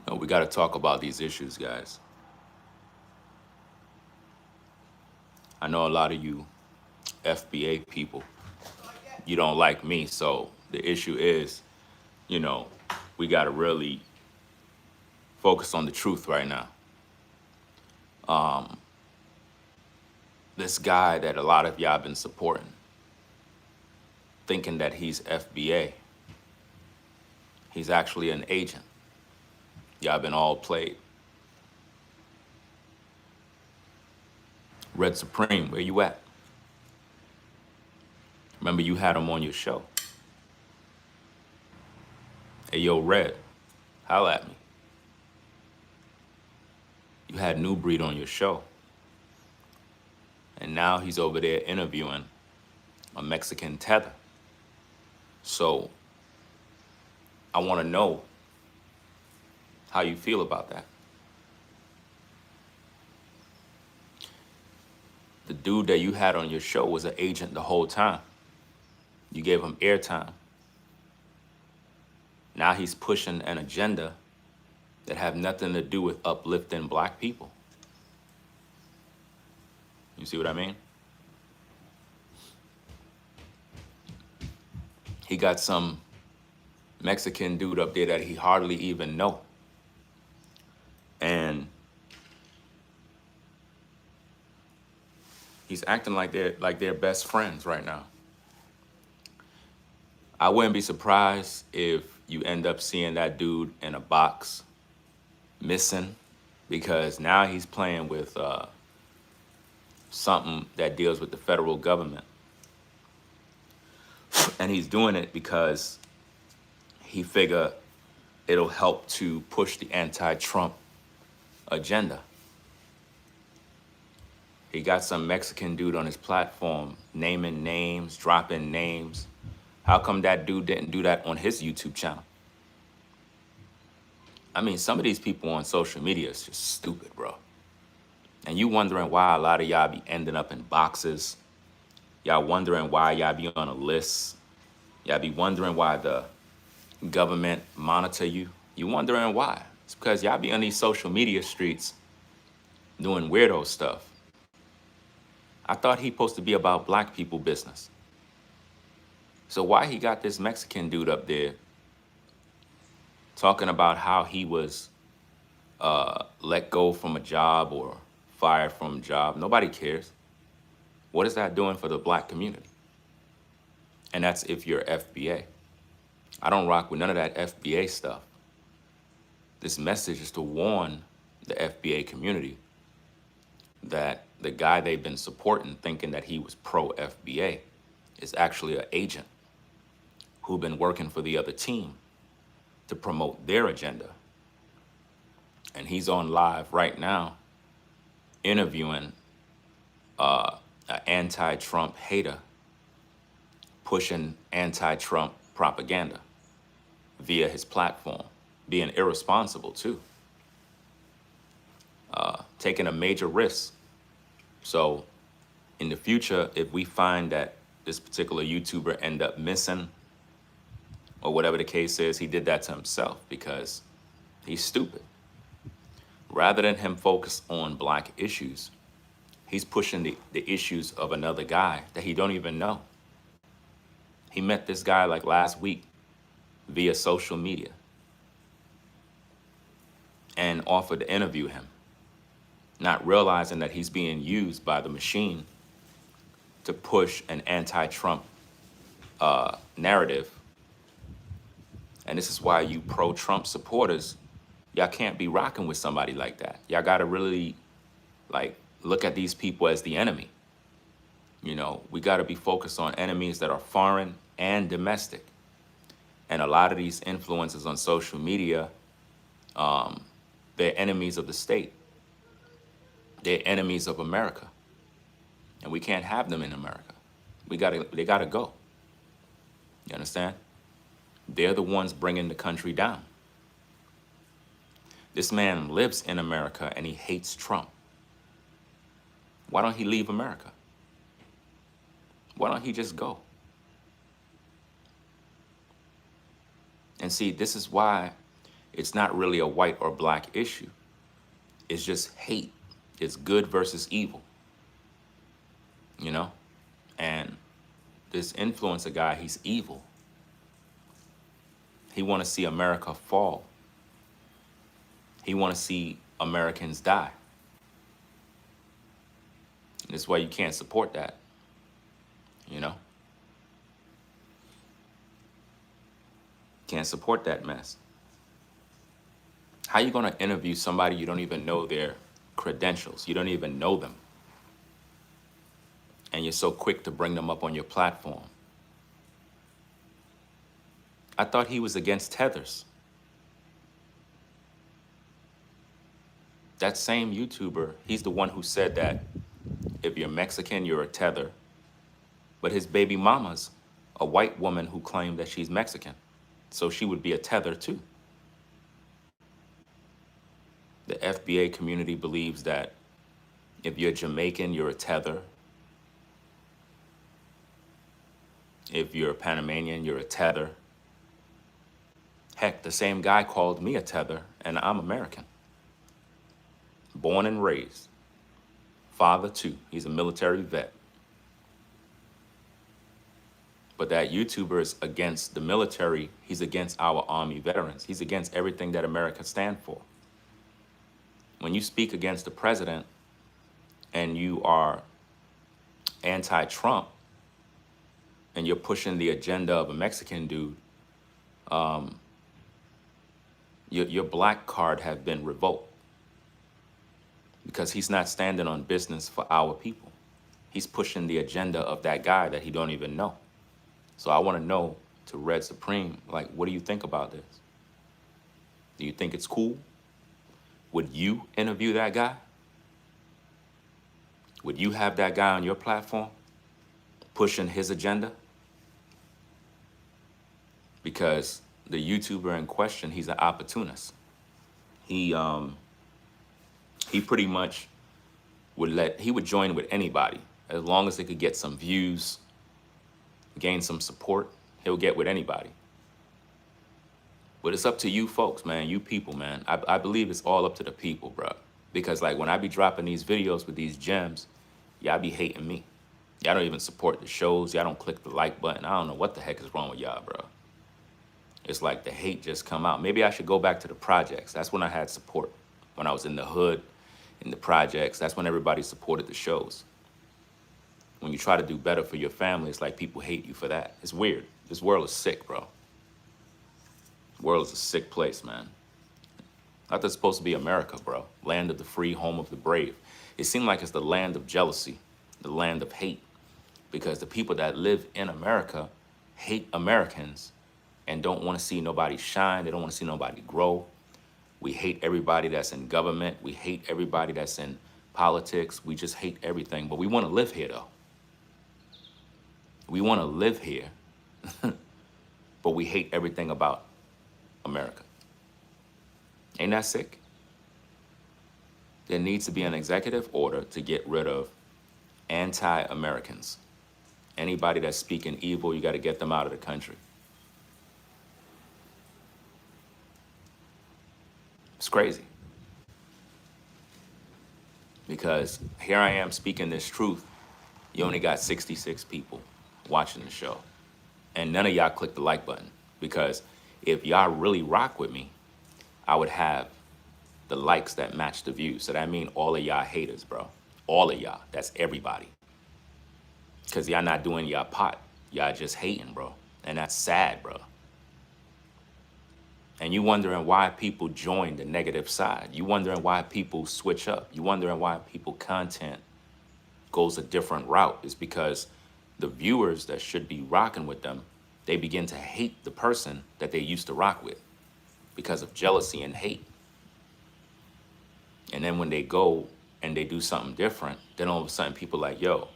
No, we got to talk about these issues, guys. I know a lot of you FBA people, you don't like me. So the issue is, you know, we got to really focus on the truth right now. This guy that a lot of y'all been supporting, thinking that he's FBA, he's actually an agent. Y'all been all played. Red Supreme, where you at? Remember you had him on your show. Hey, yo, Red, holla at me. You had NuBreed on your show. And now he's over there interviewing a Mexican Tether. So I want to know how you feel about that. The dude that you had on your show was an agent the whole time. You gave him airtime. Now he's pushing an agenda that have nothing to do with uplifting black people. You see what I mean? He got some Mexican dude up there that he hardly even know. And he's acting like they're best friends right now. I wouldn't be surprised if you end up seeing that dude in a box missing, because now he's playing with something that deals with the federal government. And he's doing it because he figure it'll help to push the anti-Trump agenda. He got some Mexican dude on his platform naming names, dropping names. How come that dude didn't do that on his YouTube channel? I mean, some of these people on social media is just stupid, bro. And you wondering why a lot of y'all be ending up in boxes. Y'all wondering why y'all be on a list. Y'all be wondering why the government monitor you. You wondering why? It's because y'all be on these social media streets doing weirdo stuff. I thought he supposed to be about black people business. So why he got this Mexican dude up there talking about how he was let go from a job or fired from a job? Nobody cares. What is that doing for the black community? And that's if you're FBA. I don't rock with none of that FBA stuff. This message is to warn the FBA community that the guy they've been supporting, thinking that he was pro-FBA, is actually an agent who've been working for the other team to promote their agenda. And he's on live right now interviewing an anti-Trump hater pushing anti-Trump propaganda via his platform, being irresponsible too, taking a major risk. So in the future, if we find that this particular YouTuber end up missing or whatever the case is, he did that to himself because he's stupid. Rather than him focus on black issues, he's pushing the issues of another guy that he don't even know. He met this guy like last week via social media and offered to interview him, not realizing that he's being used by the machine to push an anti-Trump narrative. And this is why you pro-Trump supporters, y'all can't be rocking with somebody like that. Y'all gotta really look at these people as the enemy. You know, we gotta be focused on enemies that are foreign and domestic. And a lot of these influencers on social media, they're enemies of the state. They're enemies of America. And we can't have them in America. They gotta go. You understand? They're the ones bringing the country down. This man lives in America and he hates Trump. Why don't he leave America? Why don't he just go? And see, this is why It's not really a white or black issue. It's just hate. It's good versus evil, you know? And this influencer guy, he's evil. He want to see America fall. He want to see Americans die. That's why you can't support that, you know? Can't support that mess. How you gonna interview somebody you don't even know their credentials? You don't even know them. And you're so quick to bring them up on your platform. I thought he was against tethers. That same YouTuber, he's the one who said that if you're Mexican, you're a tether. But his baby mama's a white woman who claimed that she's Mexican. So she would be a tether too. The FBA community believes that if you're Jamaican, you're a tether. If you're a Panamanian, you're a tether. Heck, the same guy called me a tether, and I'm American. Born and raised. Father too, he's a military vet. But that YouTuber is against the military. He's against our Army veterans. He's against everything that America stands for. When you speak against the president and you are anti-Trump and you're pushing the agenda of a Mexican dude, your black card have been revoked because he's not standing on business for our people. He's pushing the agenda of that guy that he don't even know. So I want to know, to Red Supreme, like, what do you think about this? Do you think it's cool? Would you interview that guy? Would you have that guy on your platform pushing his agenda? Because the YouTuber in question, he's an opportunist. He pretty much would join with anybody as long as they could get some views, gain some support. He'll get with anybody. But it's up to you folks, man, you people, man. I believe it's all up to the people, bro. Because like when I be dropping these videos with these gems, y'all be hating me. Y'all don't even support the shows. Y'all don't click the like button. I don't know what the heck is wrong with y'all, bro. It's like the hate just come out. Maybe I should go back to the projects. That's when I had support. When I was in the hood, in the projects, that's when everybody supported the shows. When you try to do better for your family, it's like people hate you for that. It's weird. This world is sick, bro. The world is a sick place, man. Not that's supposed to be America, bro. Land of the free, home of the brave. It seems like it's the land of jealousy, the land of hate. Because the people that live in America hate Americans and don't want to see nobody shine. They don't want to see nobody grow. We hate everybody that's in government. We hate everybody that's in politics. We just hate everything. But we want to live here, though. We want to live here, but we hate everything about America. Ain't that sick? There needs to be an executive order to get rid of anti-Americans. Anybody that's speaking evil, you got to get them out of the country. It's crazy. Because here I am speaking this truth. You only got 66 people watching the show. And none of y'all click the like button. Because if y'all really rock with me, I would have the likes that match the views. So that means all of y'all haters, bro. All of y'all. That's everybody. Because y'all not doing y'all part. Y'all just hating, bro. And that's sad, bro. And you wondering why people join the negative side. You wondering why people switch up. You wondering why people content goes a different route. It's because the viewers that should be rocking with them, they begin to hate the person that they used to rock with because of jealousy and hate. And then when they go and they do something different, then all of a sudden people like, yo,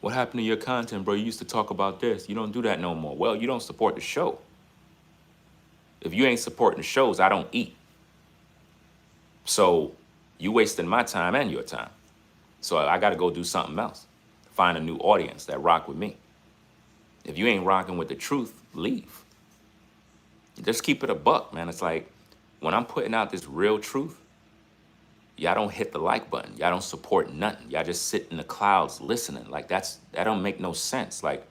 what happened to your content, bro? You used to talk about this. You don't do that no more. Well, you don't support the show. If you ain't supporting the shows, I don't eat. So you wasting my time and your time. So I got to go do something else. Find a new audience that rock with me. If you ain't rocking with the truth, leave. Just keep it a buck, man. It's like When I'm putting out this real truth, y'all don't hit the like button. Y'all don't support nothing. Y'all just sit in the clouds listening. Like that don't make no sense. Like,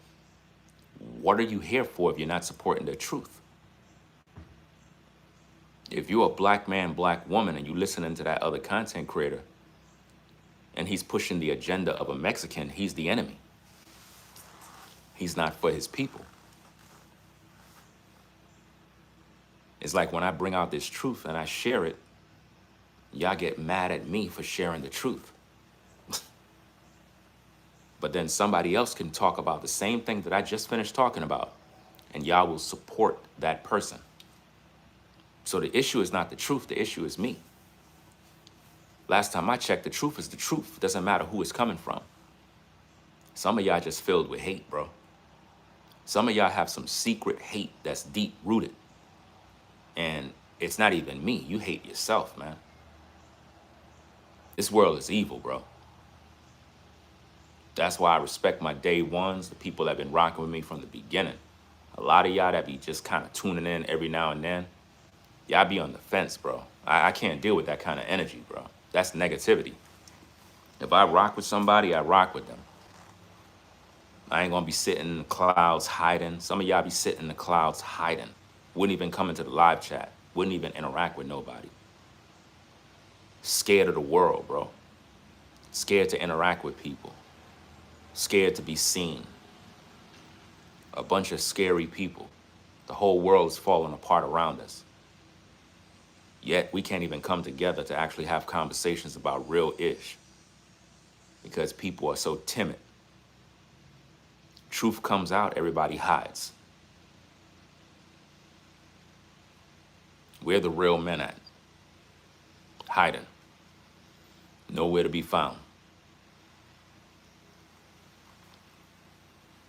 what are you here for if you're not supporting the truth? If you're a black man, black woman, and you listening to that other content creator, and he's pushing the agenda of a Mexican, he's the enemy. He's not for his people. It's like when I bring out this truth and I share it, y'all get mad at me for sharing the truth. But then somebody else can talk about the same thing that I just finished talking about, and y'all will support that person. So the issue is not the truth, the issue is me. Last time I checked, the truth is the truth. It doesn't matter who it's coming from. Some of y'all just filled with hate, bro. Some of y'all have some secret hate that's deep rooted. And it's not even me. You hate yourself, man. This world is evil, bro. That's why I respect my day ones, the people that have been rocking with me from the beginning. A lot of y'all that be just kind of tuning in every now and then, y'all be on the fence, bro. I can't deal with that kind of energy, bro. That's negativity. If I rock with somebody, I rock with them. I ain't gonna be sitting in the clouds hiding. Some of y'all be sitting in the clouds hiding. Wouldn't even come into the live chat. Wouldn't even interact with nobody. Scared of the world, bro. Scared to interact with people. Scared to be seen. A bunch of scary people. The whole world is falling apart around us. Yet we can't even come together to actually have conversations about real ish because people are so timid. Truth comes out, everybody hides. Where the real men at? Hiding. Nowhere to be found.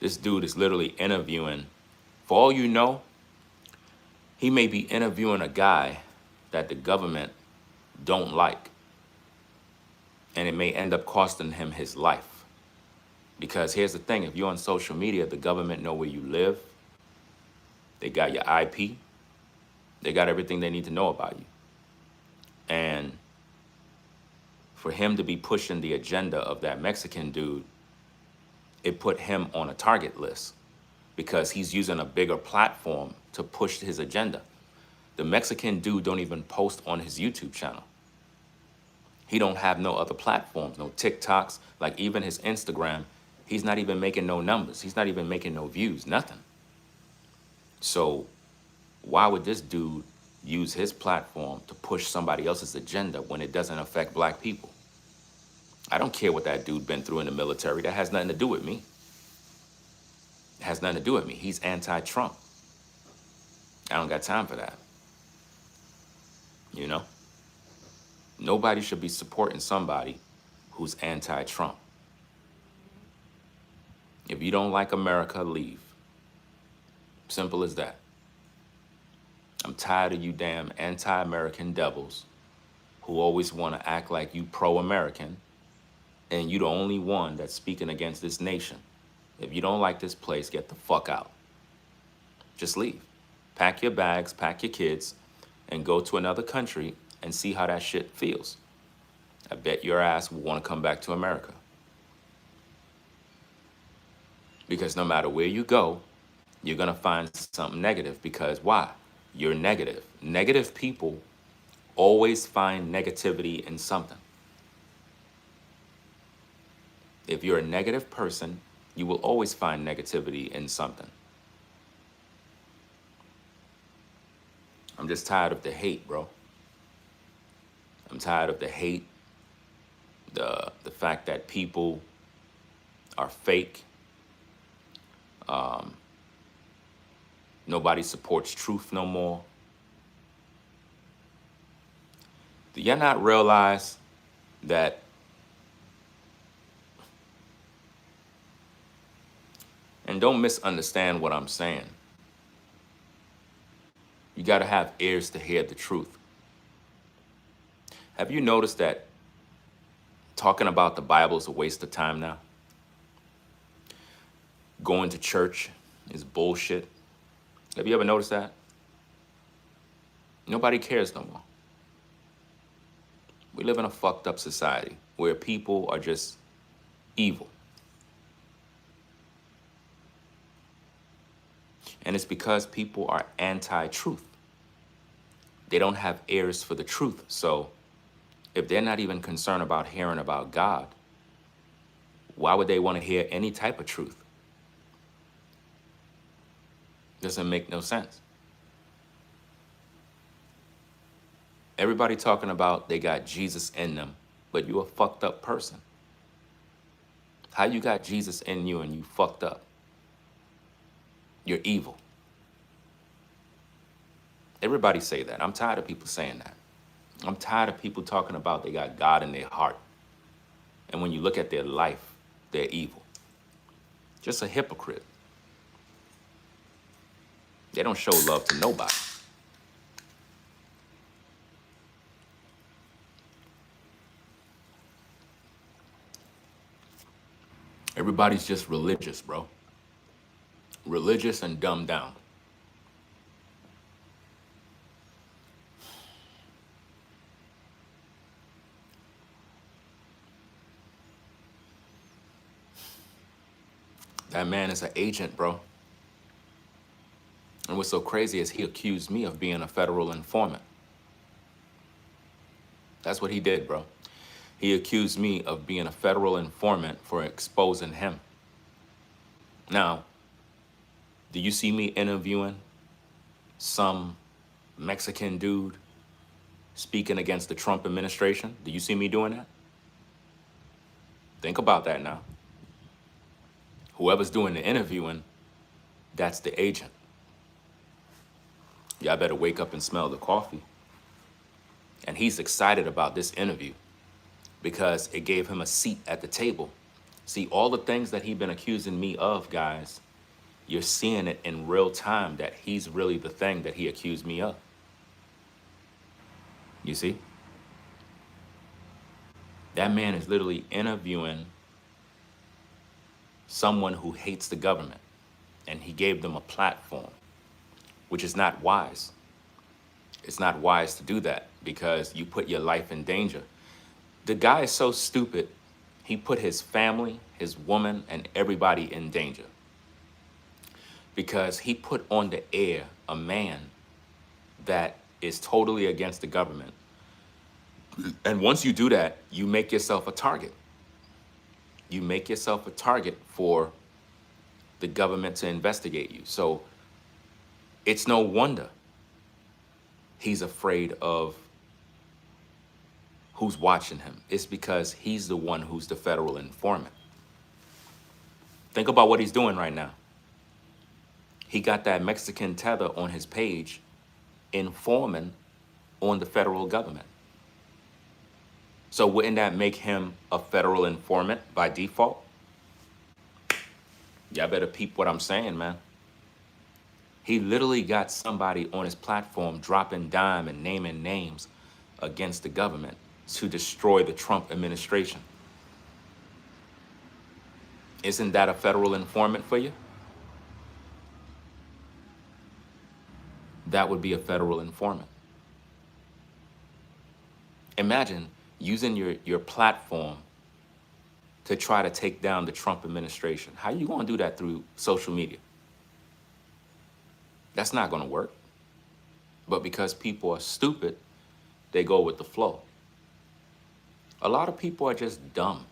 This dude is literally interviewing, for all you know, he may be interviewing a guy that the government don't like. And it may end up costing him his life. Because here's the thing, if you're on social media, the government know where you live. They got your IP. They got everything they need to know about you. And for him to be pushing the agenda of that Mexican dude, it put him on a target list because he's using a bigger platform to push his agenda. The Mexican dude don't even post on his YouTube channel. He don't have no other platforms, no TikToks, like even his Instagram. He's not even making no numbers. He's not even making no views, nothing. So why would this dude use his platform to push somebody else's agenda when it doesn't affect black people? I don't care what that dude been through in the military. That has nothing to do with me. It has nothing to do with me. He's anti-Trump. I don't got time for that. You know? Nobody should be supporting somebody who's anti-Trump. If you don't like America, leave. Simple as that. I'm tired of you damn anti-American devils who always want to act like you pro-American, and you the only one that's speaking against this nation. If you don't like this place, get the fuck out. Just leave. Pack your bags, pack your kids, and go to another country and see how that shit feels. I bet your ass will want to come back to America. Because no matter where you go, you're going to find something negative. Because why? You're negative. Negative people always find negativity in something. If you're a negative person, you will always find negativity in something. I'm just tired of the hate, bro. I'm tired of the hate, the fact that people are fake. Nobody supports truth no more. Do y'all not realize that and don't misunderstand what I'm saying. You got to have ears to hear the truth. Have you noticed that talking about the Bible is a waste of time now? Going to church is bullshit. Have you ever noticed that? Nobody cares no more. We live in a fucked up society where people are just evil. And it's because people are anti-truth. They don't have ears for the truth. So if they're not even concerned about hearing about God, why would they want to hear any type of truth? Doesn't make no sense. Everybody talking about they got Jesus in them, but you a fucked up person. How you got Jesus in you and you fucked up? You're evil. Everybody say that. I'm tired of people saying that. I'm tired of people talking about they got God in their heart. And when you look at their life, they're evil. Just a hypocrite. They don't show love to nobody. Everybody's just religious, bro. Religious and dumbed down. That man is an agent, bro. And what's so crazy is he accused me of being a federal informant. That's what he did, bro. He accused me of being a federal informant for exposing him. Now, do you see me interviewing some Mexican dude speaking against the Trump administration? Do you see me doing that? Think about that now. Whoever's doing the interviewing, that's the agent. Y'all better wake up and smell the coffee. And he's excited about this interview because it gave him a seat at the table. See, all the things that he's been accusing me of, guys, you're seeing it in real time that he's really the thing that he accused me of. You see? That man is literally interviewing someone who hates the government, and he gave them a platform, which is not wise. It's not wise to do that because you put your life in danger. The guy is so stupid, he put his family, his woman, and everybody in danger because he put on the air a man that is totally against the government. And once you do that, you make yourself a target. You make yourself a target for the government to investigate you. So it's no wonder he's afraid of who's watching him. It's because he's the one who's the federal informant. Think about what he's doing right now. He got that Mexican Tether on his page informing on the federal government. So wouldn't that make him a federal informant by default? Y'all better peep what I'm saying, man. He literally got somebody on his platform dropping dime and naming names against the government to destroy the Trump administration. Isn't that a federal informant for you? That would be a federal informant. Imagine using your platform to try to take down the Trump administration. How are you going to do that through social media? That's not going to work. But because people are stupid, they go with the flow. A lot of people are just dumb.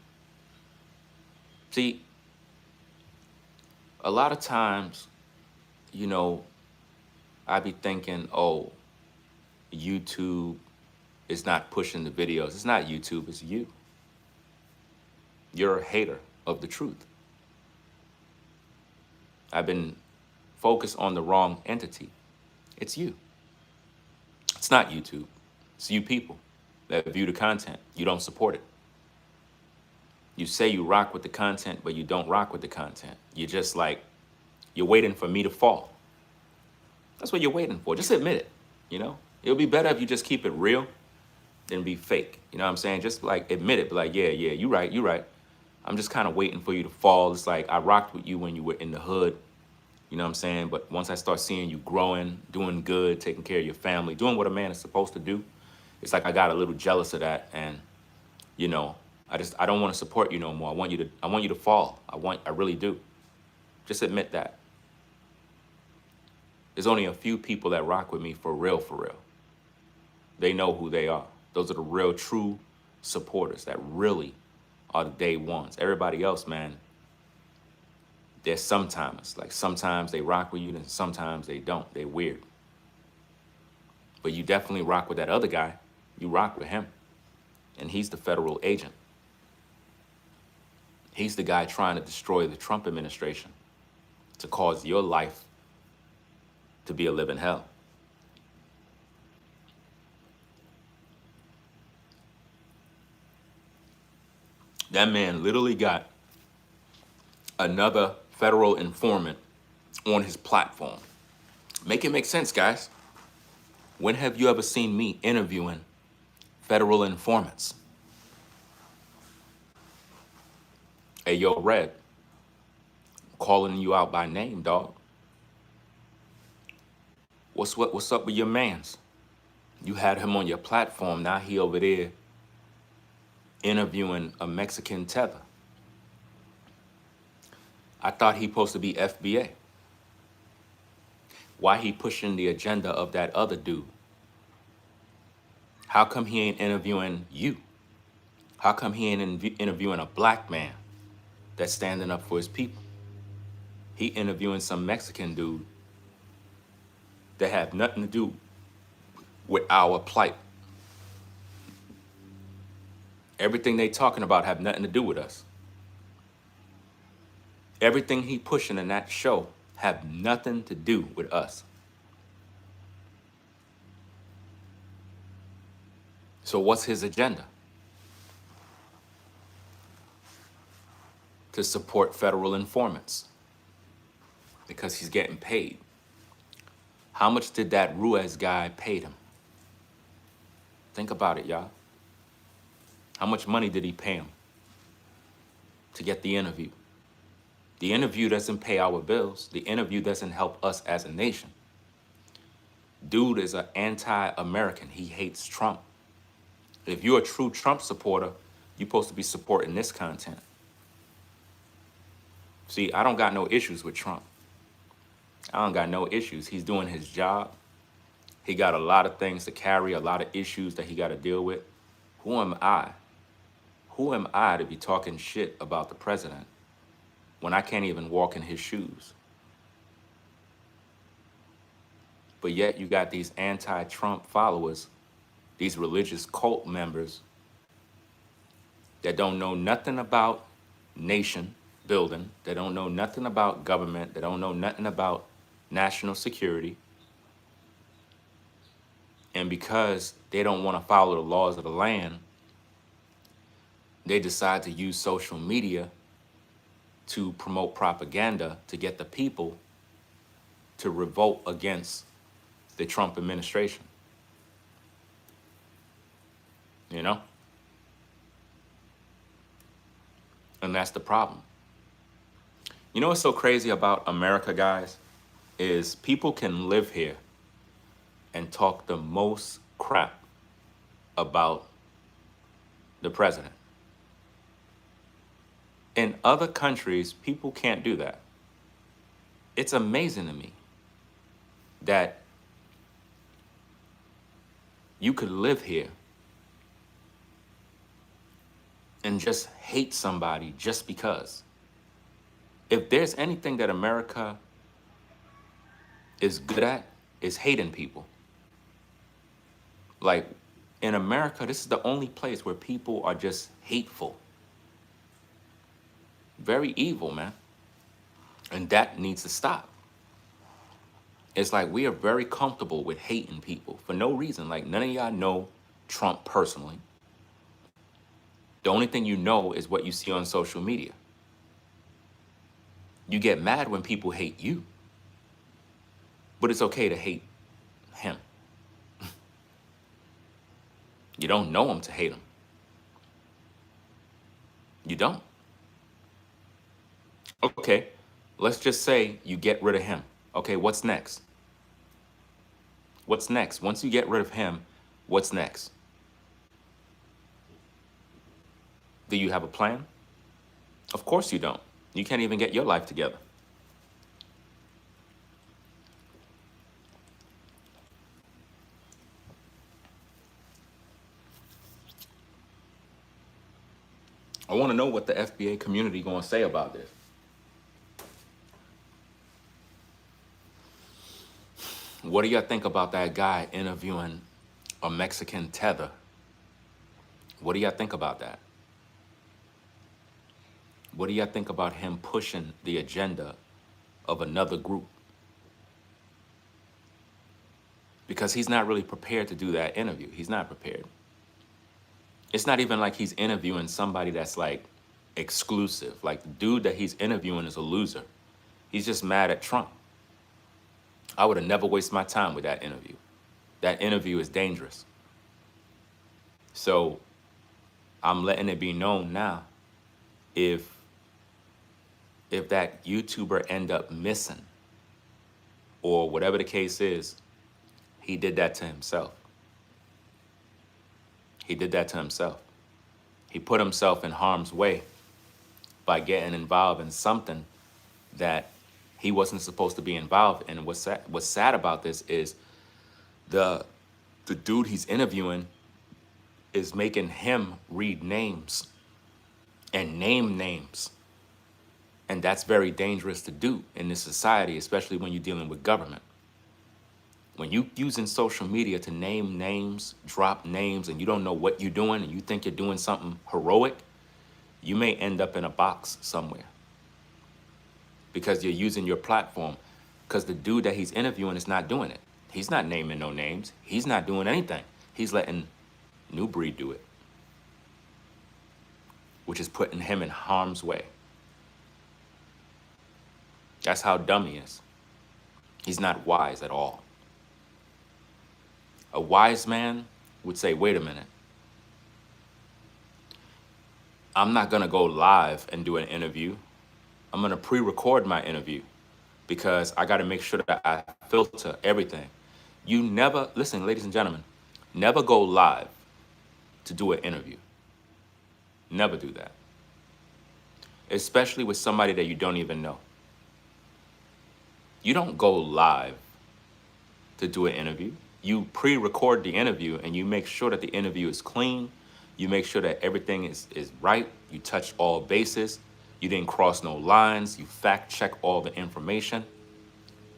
See, a lot of times, you know, I be thinking, oh, YouTube is not pushing the videos. It's not YouTube, it's you. You're a hater of the truth. I've been focused on the wrong entity. It's you. It's not YouTube. It's you people that view the content. You don't support it. You say you rock with the content, but you don't rock with the content. You're just like, you're waiting for me to fall. That's what you're waiting for. Just admit it, you know? It'll be better if you just keep it real than be fake. You know what I'm saying? Just like admit it, be like, yeah, you right. I'm just kind of waiting for you to fall. It's like I rocked with you when you were in the hood. You know what I'm saying? But once I start seeing you growing, doing good, taking care of your family, doing what a man is supposed to do, it's like I got a little jealous of that. And, you know, I don't want to support you no more. I want you to fall. I really do. Just admit that. There's only a few people that rock with me for real, for real. They know who they are. Those are the real, true supporters that really are the day ones. Everybody else, man, they're sometimers. Like sometimes they rock with you and sometimes they don't. They're weird. But you definitely rock with that other guy. You rock with him. And he's the federal agent. He's the guy trying to destroy the Trump administration to cause your life to be a living hell. That man literally got another federal informant on his platform. Make it make sense, guys. When have you ever seen me interviewing federal informants? Hey, yo, Red, I'm calling you out by name, dog. What's up with your mans? You had him on your platform. Now he over there interviewing a Mexican Tether. I thought he supposed to be FBA. Why he pushing the agenda of that other dude? How come he ain't interviewing you? How come he ain't interviewing a black man that's standing up for his people? He interviewing some Mexican dude that have nothing to do with our plight. Everything they talking about have nothing to do with us. Everything he pushing in that show have nothing to do with us. So what's his agenda? To support federal informants because he's getting paid. How much did that Ruiz guy pay him? Think about it, y'all. How much money did he pay him to get the interview? The interview doesn't pay our bills. The interview doesn't help us as a nation. Dude is an anti-American. He hates Trump. If you're a true Trump supporter, you're supposed to be supporting this content. See, I don't got no issues with Trump. I don't got no issues. He's doing his job. He got a lot of things to carry, a lot of issues that he got to deal with. Who am I? Who am I to be talking shit about the president when I can't even walk in his shoes? But yet you got these anti-Trump followers, these religious cult members that don't know nothing about nation building, they don't know nothing about government, they don't know nothing about national security. And because they don't want to follow the laws of the land, they decide to use social media to promote propaganda to get the people to revolt against the Trump administration. You know? And that's the problem. You know what's so crazy about America, guys, is people can live here and talk the most crap about the president. In other countries, people can't do that. It's amazing to me that you could live here and just hate somebody just because. If there's anything that America is good at, is hating people. Like, in America, this is the only place where people are just hateful. Very evil, man. And that needs to stop. It's like we are very comfortable with hating people for no reason. Like, none of y'all know Trump personally. The only thing you know is what you see on social media. You get mad when people hate you. But it's okay to hate him. You don't know him to hate him. You don't. Okay, Let's just say you get rid of him. Okay, what's next? What's next? Once you get rid of him, what's next? Do you have a plan? Of course you don't. You can't even get your life together. I want to know what the FBA community going to say about this. What do y'all think about that guy interviewing a Mexican Tether? What do y'all think about that? What do y'all think about him pushing the agenda of another group? Because he's not really prepared to do that interview. He's not prepared. It's not even like he's interviewing somebody that's like exclusive. Like the dude that he's interviewing is a loser. He's just mad at Trump. I would have never wasted my time with that interview. That interview is dangerous. So I'm letting it be known now, if that YouTuber end up missing or whatever the case is, he did that to himself. He did that to himself. He put himself in harm's way by getting involved in something that he wasn't supposed to be involved in. And what's sad about this is the dude he's interviewing is making him read names and name names. And that's very dangerous to do in this society, especially when you're dealing with government. When you using social media to name names, drop names, and you don't know what you're doing and you think you're doing something heroic, you may end up in a box somewhere because you're using your platform, because the dude that he's interviewing is not doing it. He's not naming no names. He's not doing anything. He's letting NuBreed do it, which is putting him in harm's way. That's how dumb he is. He's not wise at all. A wise man would say, wait a minute. I'm not gonna go live and do an interview. I'm gonna pre-record my interview because I gotta make sure that I filter everything. You never, listen, ladies and gentlemen, never go live to do an interview. Never do that. Especially with somebody that you don't even know. You don't go live to do an interview. You pre-record the interview and you make sure that the interview is clean. You make sure that everything is right. You touch all bases. You didn't cross no lines. You fact check all the information.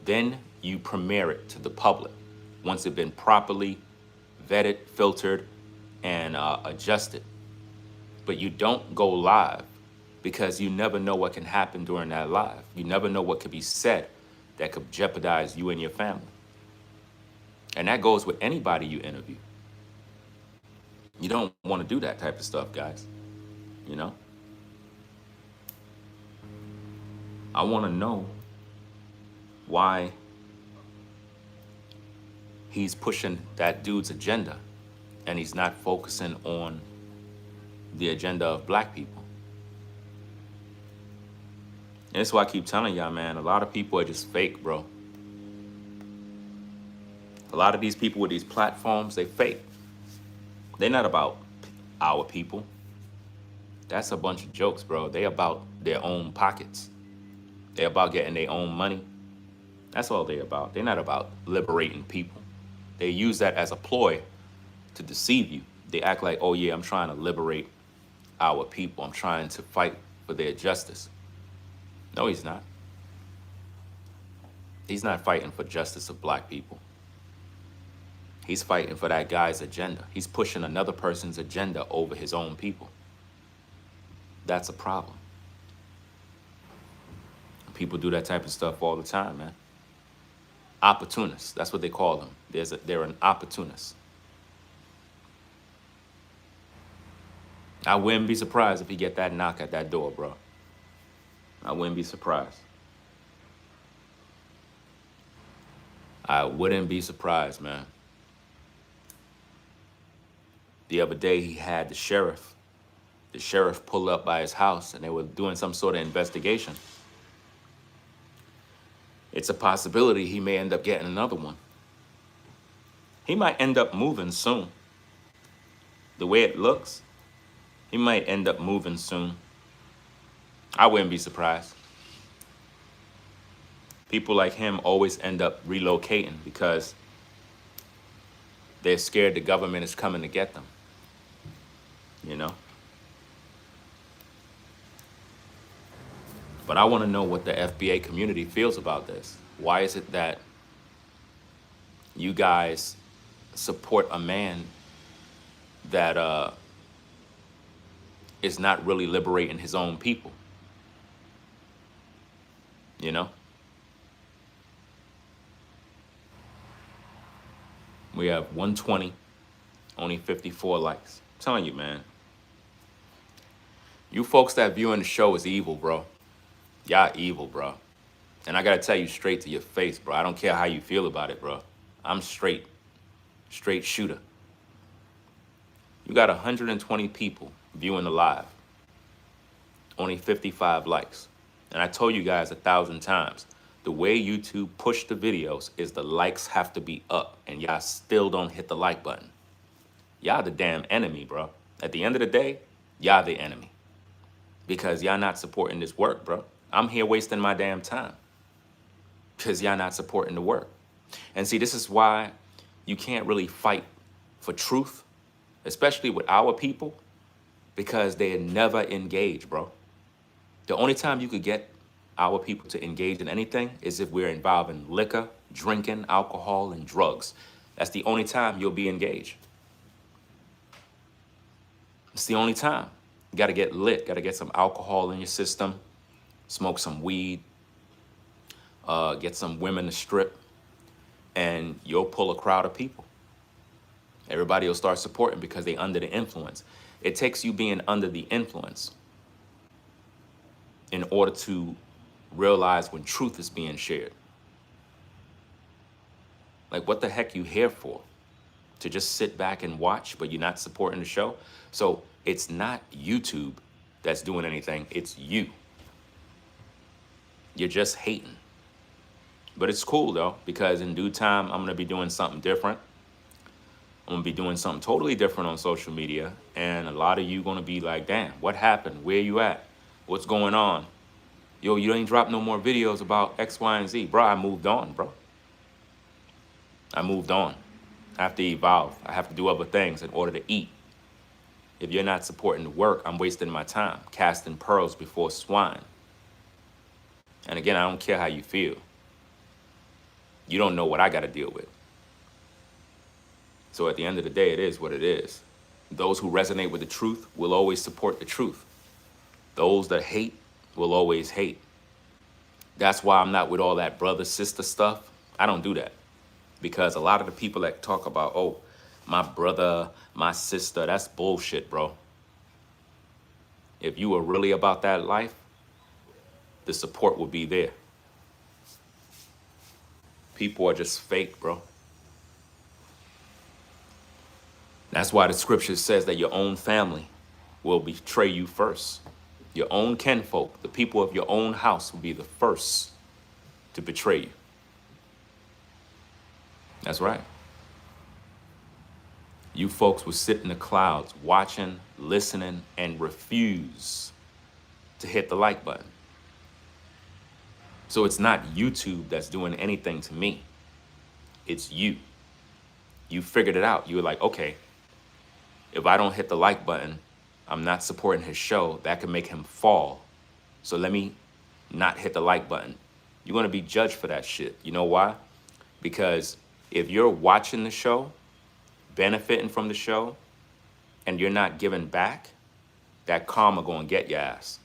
Then you premiere it to the public once it's been properly vetted, filtered, and adjusted. But you don't go live because you never know what can happen during that live. You never know what could be said that could jeopardize you and your family. And that goes with anybody you interview. You don't want to do that type of stuff, guys. You know? I want to know why he's pushing that dude's agenda and he's not focusing on the agenda of black people. And that's why I keep telling y'all, man, a lot of people are just fake, bro. A lot of these people with these platforms, they fake. They're not about our people. That's a bunch of jokes, bro. They about their own pockets. They're about getting their own money. That's all they're about. They're not about liberating people. They use that as a ploy to deceive you. They act like, oh yeah, I'm trying to liberate our people. I'm trying to fight for their justice. No, he's not. He's not fighting for justice of black people. He's fighting for that guy's agenda. He's pushing another person's agenda over his own people. That's a problem. People do that type of stuff all the time, man. Opportunists, that's what they call them. They're an opportunist. I wouldn't be surprised if he get that knock at that door, bro. I wouldn't be surprised. I wouldn't be surprised, man. The other day he had the sheriff pull up by his house and they were doing some sort of investigation. it's a possibility he may end up getting another one. He might end up moving soon. The way it looks, he might end up moving soon. I wouldn't be surprised. People like him always end up relocating because they're scared the government is coming to get them, you know? But I want to know what the FBA community feels about this. Why is it that you guys support a man that is not really liberating his own people? You know? We have 120, only 54 likes. I'm telling you, man. You folks that viewing the show is evil, bro. Y'all evil, bro. And I gotta tell you straight to your face, bro. I don't care how you feel about it, bro. I'm straight shooter. You got 120 people viewing the live, only 55 likes. And I told you guys 1,000 times, the way YouTube push the videos is the likes have to be up, and y'all still don't hit the like button. Y'all the damn enemy, bro. At the end of the day, y'all the enemy. Because y'all not supporting this work, bro. I'm here wasting my damn time. Because y'all not supporting the work. And see, this is why you can't really fight for truth, especially with our people, because they never engage, bro. The only time you could get our people to engage in anything is if we're involved in liquor, drinking, alcohol, and drugs. That's the only time you'll be engaged. It's the only time. You gotta get lit, gotta get some alcohol in your system, smoke some weed, get some women to strip, and you'll pull a crowd of people. Everybody will start supporting because they're under the influence. It takes you being under the influence in order to realize when truth is being shared. Like, what the heck you here for? To just sit back and watch, but you're not supporting the show? So it's not YouTube that's doing anything, it's you. You're just hating. But it's cool though, because in due time, I'm gonna be doing something different. I'm gonna be doing something totally different on social media, and a lot of you gonna be like, damn, what happened? Where you at? What's going on? Yo, you ain't dropped no more videos about X, Y, and Z. Bro, I moved on, bro. I moved on. I have to evolve. I have to do other things in order to eat. If you're not supporting the work, I'm wasting my time, casting pearls before swine. And again, I don't care how you feel. You don't know what I gotta deal with. So at the end of the day, it is what it is. Those who resonate with the truth will always support the truth. Those that hate will always hate. That's why I'm not with all that brother, sister stuff. I don't do that. Because a lot of the people that talk about, oh, my brother, my sister, that's bullshit, bro. If you were really about that life, the support would be there. People are just fake, bro. That's why the scripture says that your own family will betray you first. Your own kinfolk, the people of your own house, will be the first to betray you. That's right. You folks will sit in the clouds watching, listening, and refuse to hit the like button. So it's not YouTube that's doing anything to me. It's you. You figured it out. You were like, okay, if I don't hit the like button, I'm not supporting his show. That could make him fall. So let me not hit the like button. You're going to be judged for that shit. You know why? Because if you're watching the show, benefiting from the show, and you're not giving back, that karma going to get your ass.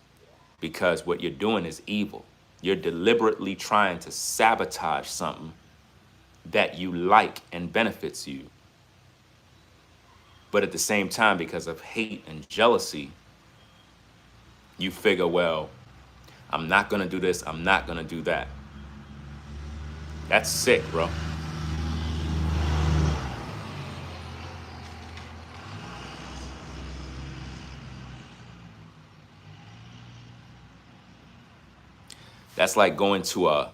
Because what you're doing is evil. You're deliberately trying to sabotage something that you like and benefits you. But at the same time, because of hate and jealousy, you figure, well, I'm not going to do this, I'm not going to do that. That's sick, bro. That's like going to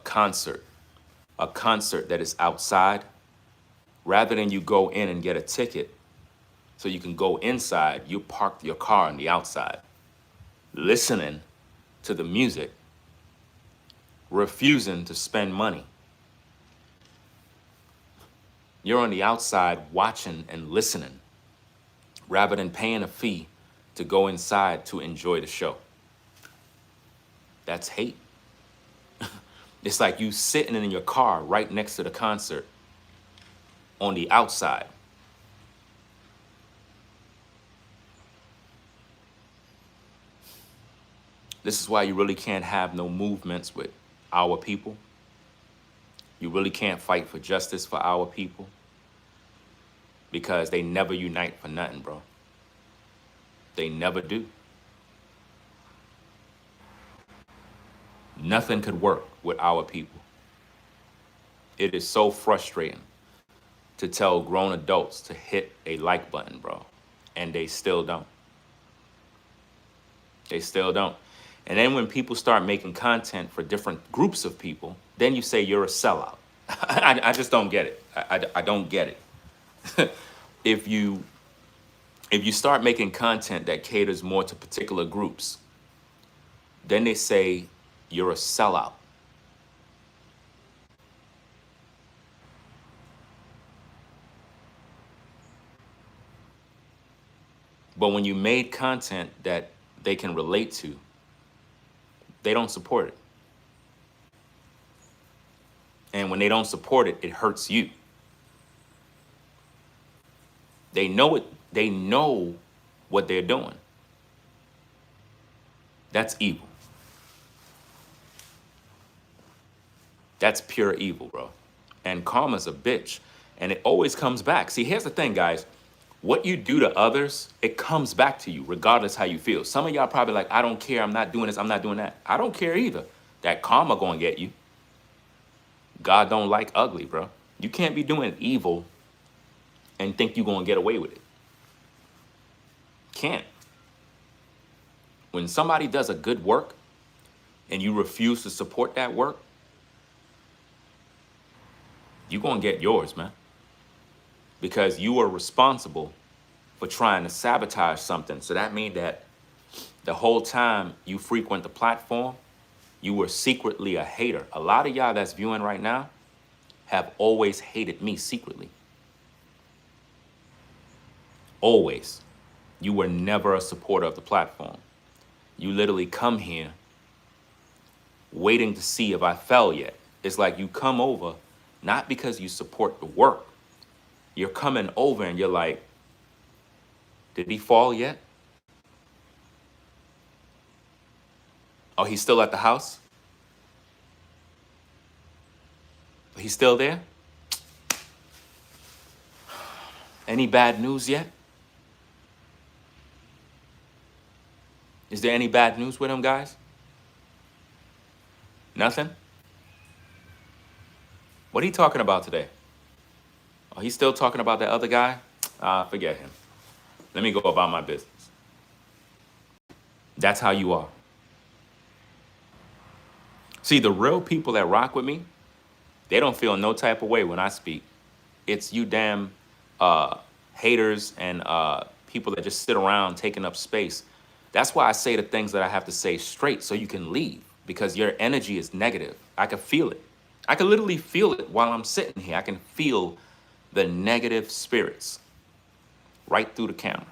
concert that is outside, rather than you go in and get a ticket so you can go inside, you park your car on the outside, listening to the music, refusing to spend money. You're on the outside watching and listening, rather than paying a fee to go inside to enjoy the show. That's hate. It's like you sitting in your car right next to the concert on the outside. This is why you really can't have no movements with our people. You really can't fight for justice for our people, because they never unite for nothing, bro. They never do. Nothing could work with our people. It is so frustrating to tell grown adults to hit a like button, bro, and they still don't. They still don't. And then when people start making content for different groups of people, then you say you're a sellout. I just don't get it. I don't get it. If you start making content that caters more to particular groups, then they say you're a sellout. But when you made content that they can relate to, they don't support it. And when they don't support it, it hurts you. They know it. They know what they're doing. That's evil. That's pure evil, bro. And karma's a bitch. And it always comes back. See, here's the thing, guys. What you do to others, it comes back to you, regardless how you feel. Some of y'all probably like, I don't care, I'm not doing this, I'm not doing that. I don't care either. That karma gonna get you. God don't like ugly, bro. You can't be doing evil and think you're gonna get away with it. Can't. When somebody does a good work and you refuse to support that work, you're gonna get yours, man. Because you are responsible for trying to sabotage something. So that means that the whole time you frequent the platform, you were secretly a hater. A lot of y'all that's viewing right now have always hated me secretly. Always. You were never a supporter of the platform. You literally come here waiting to see if I fell yet. It's like you come over not because you support the work. You're coming over and you're like, did he fall yet? Oh, he's still at the house? He's still there? Any bad news yet? Is there any bad news with him, guys? Nothing? What are you talking about today? Oh, he's still talking about that other guy? Forget him. Let me go about my business. That's how you are. See, the real people that rock with me, they don't feel no type of way when I speak. It's you damn haters and people that just sit around taking up space. That's why I say the things that I have to say straight so you can leave, because your energy is negative. I can feel it. I can literally feel it while I'm sitting here. I can feel the negative spirits right through the camera.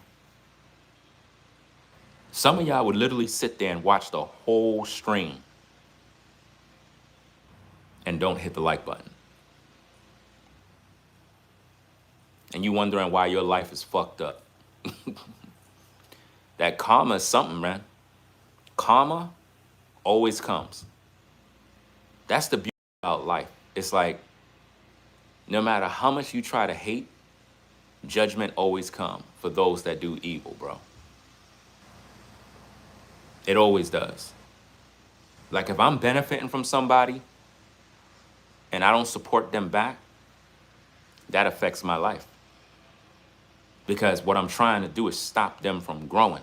Some of y'all would literally sit there and watch the whole stream and don't hit the like button. And you wondering why your life is fucked up. That karma is something, man. Karma always comes. That's the beauty about life. It's like, no matter how much you try to hate, judgment always comes for those that do evil, bro. It always does. Like if I'm benefiting from somebody and I don't support them back, that affects my life. Because what I'm trying to do is stop them from growing.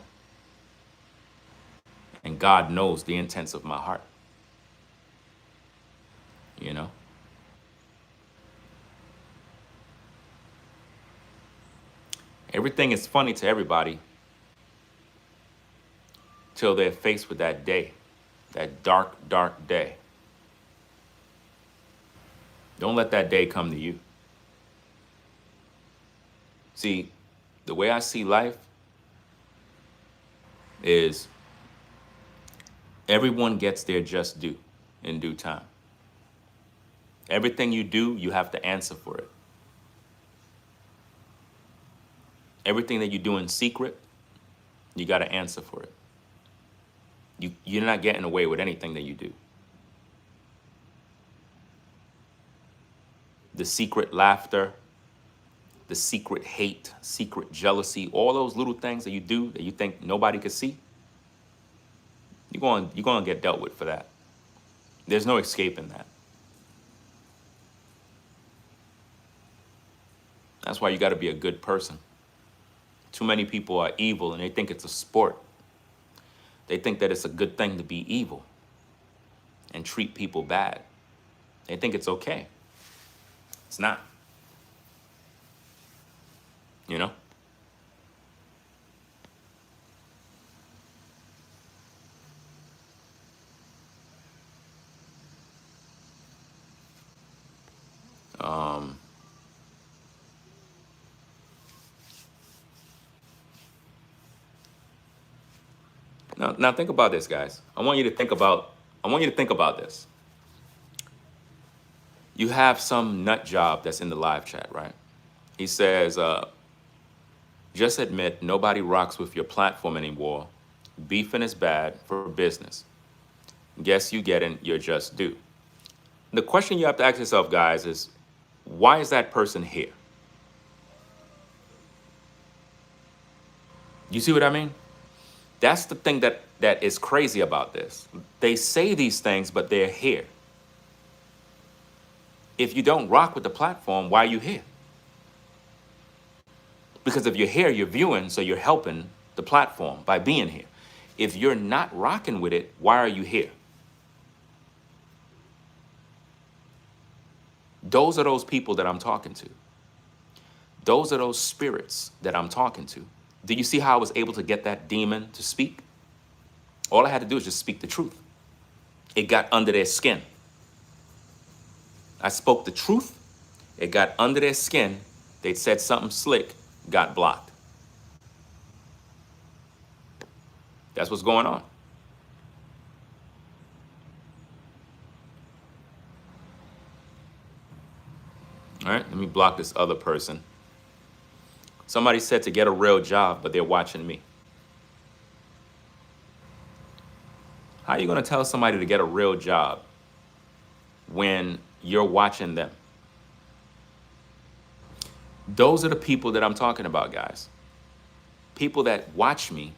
And God knows the intents of my heart. you know? Everything is funny to everybody till they're faced with that day, that dark, dark day. Don't let that day come to you. See, the way I see life is everyone gets their just due in due time. Everything you do, you have to answer for it. Everything that you do in secret, you got to answer for it. You're not getting away with anything that you do. The secret laughter, the secret hate, secret jealousy, all those little things that you do that you think nobody could see, you're going to get dealt with for that. There's no escaping that. That's why you got to be a good person. Too many people are evil and they think it's a sport. They think that it's a good thing to be evil and treat people bad. They think it's okay. It's not. You know? Now think about this, guys. I want you to think about this. You have some nut job that's in the live chat, right? He says, just admit nobody rocks with your platform anymore. Beefing is bad for business. Guess you getting your just due. The question you have to ask yourself, guys, is why is that person here? You see what I mean? That's the thing that is crazy about this. They say these things, but they're here. If you don't rock with the platform, why are you here? Because if you're here, you're viewing, so you're helping the platform by being here. If you're not rocking with it, why are you here? Those are those people that I'm talking to. Those are those spirits that I'm talking to. Do you see how I was able to get that demon to speak? All I had to do is just speak the truth. It got under their skin. I spoke the truth. It got under their skin. They said something slick, got blocked. That's what's going on. All right, let me block this other person. Somebody said to get a real job, but they're watching me. How are you going to tell somebody to get a real job when you're watching them? Those are the people that I'm talking about, guys. People that watch me,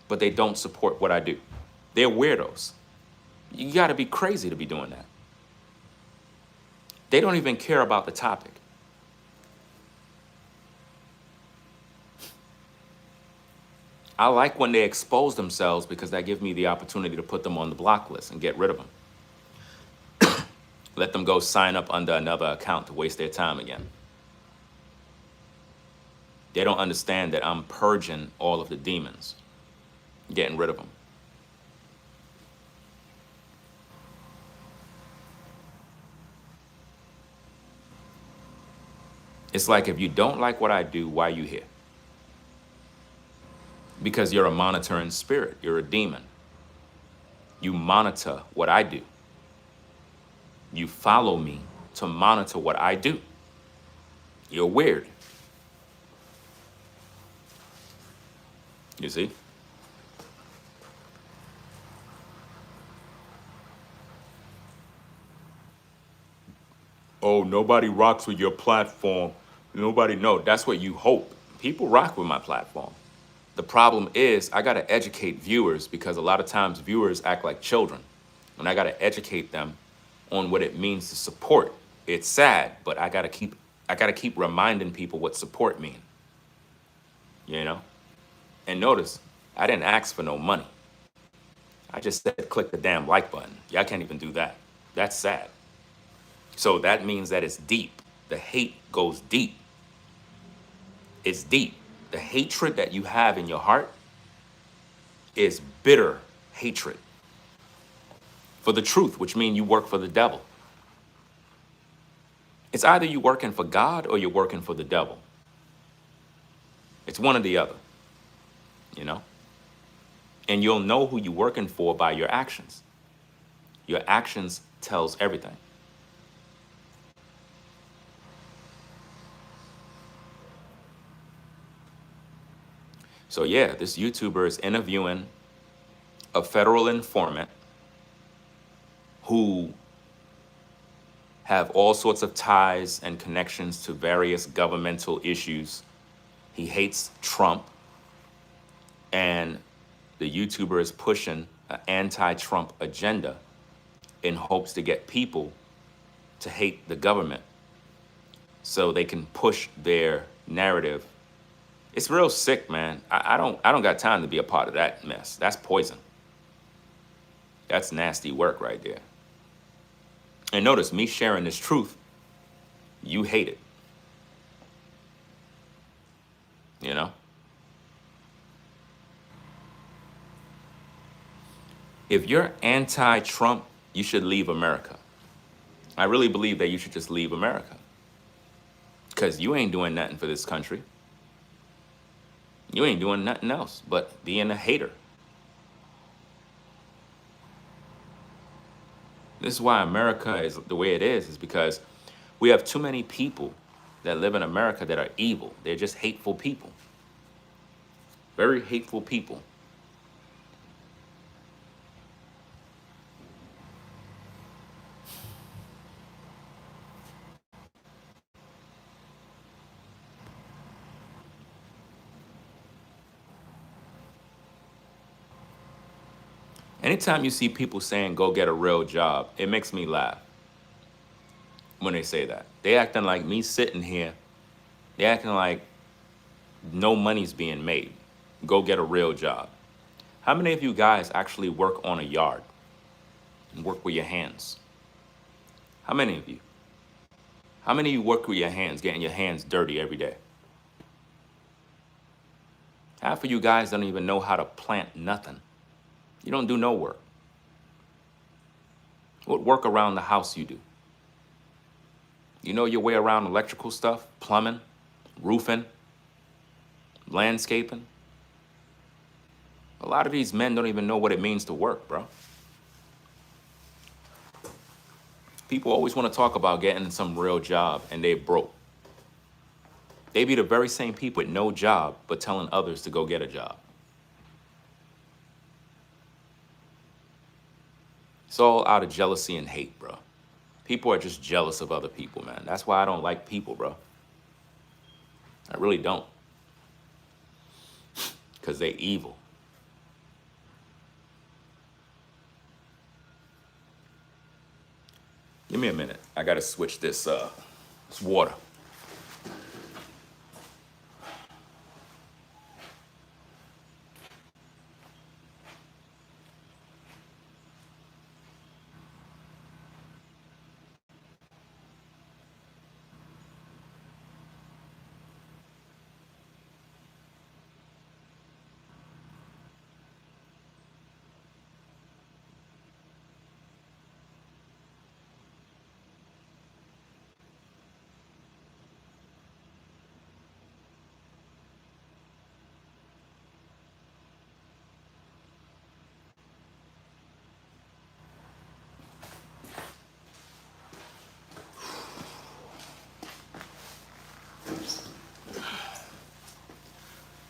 but they don't support what I do. They're weirdos. You got to be crazy to be doing that. They don't even care about the topic. I like when they expose themselves because that gives me the opportunity to put them on the block list and get rid of them. Let them go sign up under another account to waste their time again. They don't understand that I'm purging all of the demons, getting rid of them. It's like, if you don't like what I do, why are you here? Because you're a monitoring spirit. You're a demon. You monitor what I do. You follow me to monitor what I do. You're weird. You see? Oh, nobody rocks with your platform. Nobody, no, that's what you hope. People rock with my platform. The problem is I got to educate viewers, because a lot of times viewers act like children. And I got to educate them on what it means to support. It's sad, but I got to keep reminding people what support means. You know? And notice, I didn't ask for no money. I just said click the damn like button. Y'all can't even do that. That's sad. So that means that it's deep. The hate goes deep. It's deep. The hatred that you have in your heart is bitter hatred for the truth, which means you work for the devil. It's either you working for God or you're working for the devil. It's one or the other, you know? And you'll know who you're working for by your actions. Your actions tells everything. So yeah, this YouTuber is interviewing a federal informant who have all sorts of ties and connections to various governmental issues. He hates Trump, and the YouTuber is pushing an anti-Trump agenda in hopes to get people to hate the government so they can push their narrative. It's real sick, man. I don't got time to be a part of that mess. That's poison. That's nasty work right there. And notice me sharing this truth, you hate it. You know? If you're anti-Trump, you should leave America. I really believe that you should just leave America. Because you ain't doing nothing for this country. You ain't doing nothing else but being a hater. This is why America is the way it is because we have too many people that live in America that are evil. They're just hateful people. Very hateful people. Anytime you see people saying, go get a real job, it makes me laugh when they say that. They acting like me sitting here. They acting like no money's being made. Go get a real job. How many of you guys actually work on a yard and work with your hands? How many of you? How many of you work with your hands, getting your hands dirty every day? Half of you guys don't even know how to plant nothing. You don't do no work. What work around the house you do? You know your way around electrical stuff, plumbing, roofing, landscaping? A lot of these men don't even know what it means to work, bro. People always want to talk about getting some real job and they broke. They be the very same people with no job but telling others to go get a job. It's all out of jealousy and hate, bro. People are just jealous of other people, man. That's why I don't like people, bro. I really don't. Because they evil. Give me a minute. I gotta switch this water.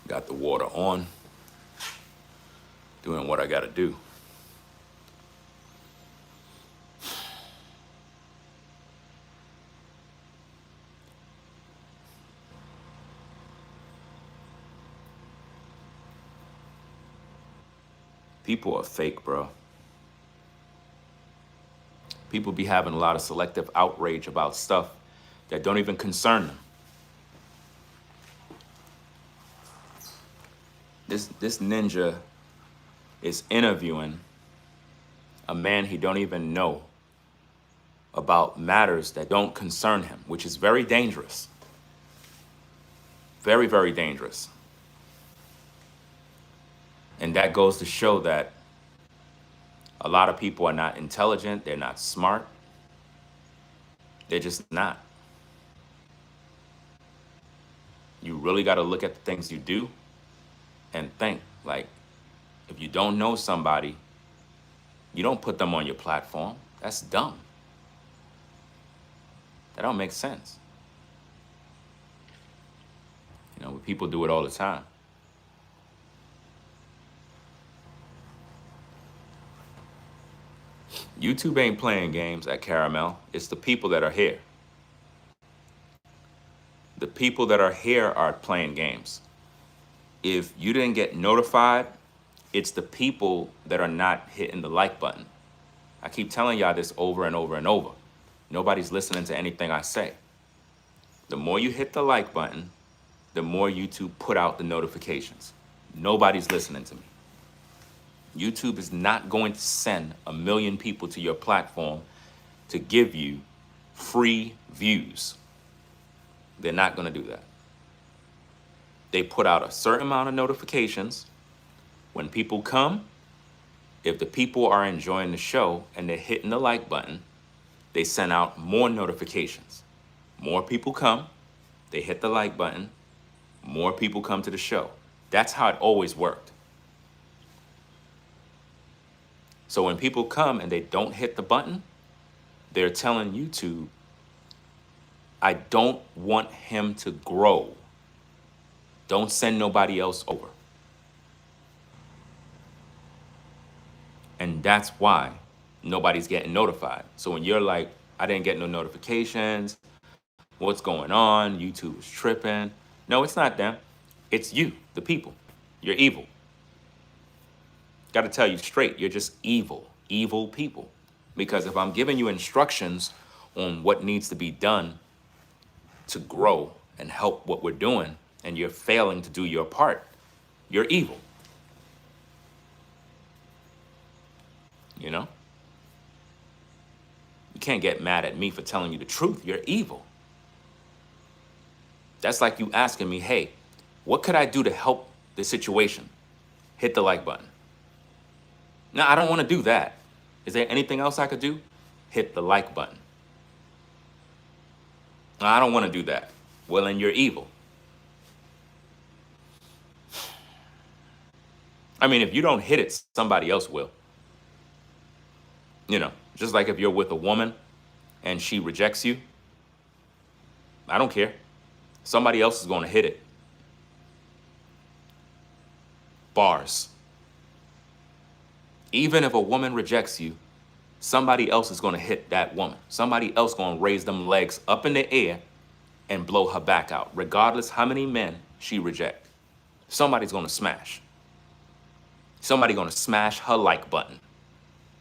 Got the water on, doing what I gotta do. People are fake, bro. People be having a lot of selective outrage about stuff that don't even concern them. This ninja is interviewing a man he don't even know about matters that don't concern him, which is very dangerous. Very, very dangerous. And that goes to show that a lot of people are not intelligent, they're not smart, they're just not. You really got to look at the things you do and think, like, if you don't know somebody, you don't put them on your platform. That's dumb. That don't make sense. You know, but people do it all the time. YouTube ain't playing games at Caramel. It's the people that are here. The people that are here are playing games. If you didn't get notified, it's the people that are not hitting the like button. I keep telling y'all this over and over and over. Nobody's listening to anything I say. The more you hit the like button, the more YouTube put out the notifications. Nobody's listening to me. YouTube is not going to send 1 million people to your platform to give you free views. They're not going to do that. They put out a certain amount of notifications. When people come, if the people are enjoying the show and they're hitting the like button, they send out more notifications. More people come, they hit the like button, more people come to the show. That's how it always worked. So when people come and they don't hit the button, they're telling YouTube, I don't want him to grow. Don't send nobody else over. And that's why nobody's getting notified. So when you're like, I didn't get no notifications, what's going on? YouTube is tripping. No, it's not them. It's you, the people. You're evil. Got to tell you straight, you're just evil, evil people. Because if I'm giving you instructions on what needs to be done to grow and help what we're doing, and you're failing to do your part, you're evil. You know? You can't get mad at me for telling you the truth. You're evil. That's like you asking me, hey, what could I do to help the situation? Hit the like button. No, I don't want to do that. Is there anything else I could do? Hit the like button. No, I don't want to do that. Well, then you're evil. I mean, if you don't hit it, somebody else will. You know, just like if you're with a woman and she rejects you, I don't care. Somebody else is going to hit it. Bars. Even if a woman rejects you, somebody else is going to hit that woman. Somebody else going to raise them legs up in the air and blow her back out, regardless how many men she rejects. Somebody's going to smash. Somebody going to smash her like button,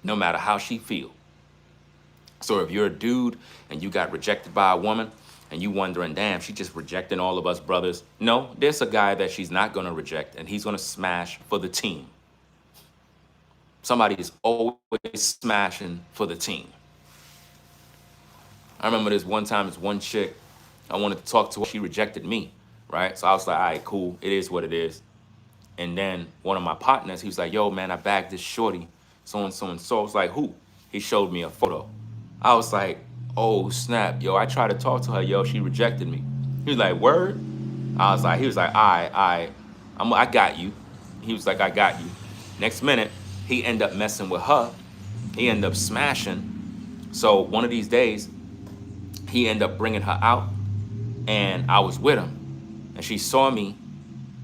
no matter how she feel. So if you're a dude and you got rejected by a woman and you wondering, damn, she just rejecting all of us brothers. No, there's a guy that she's not going to reject, and he's going to smash for the team. Somebody is always smashing for the team. I remember this one time, this one chick, I wanted to talk to her. She rejected me, right? So I was like, all right, cool. It is what it is. And then one of my partners, he was like, yo, man, I bagged this shorty, so-and-so and so. I was like, who? He showed me a photo. I was like, oh, snap. Yo, I tried to talk to her. Yo, she rejected me. He was like, word? He was like, I got you. He was like, I got you. Next minute, he ended up messing with her. He ended up smashing. So one of these days, he ended up bringing her out, and I was with him. And she saw me,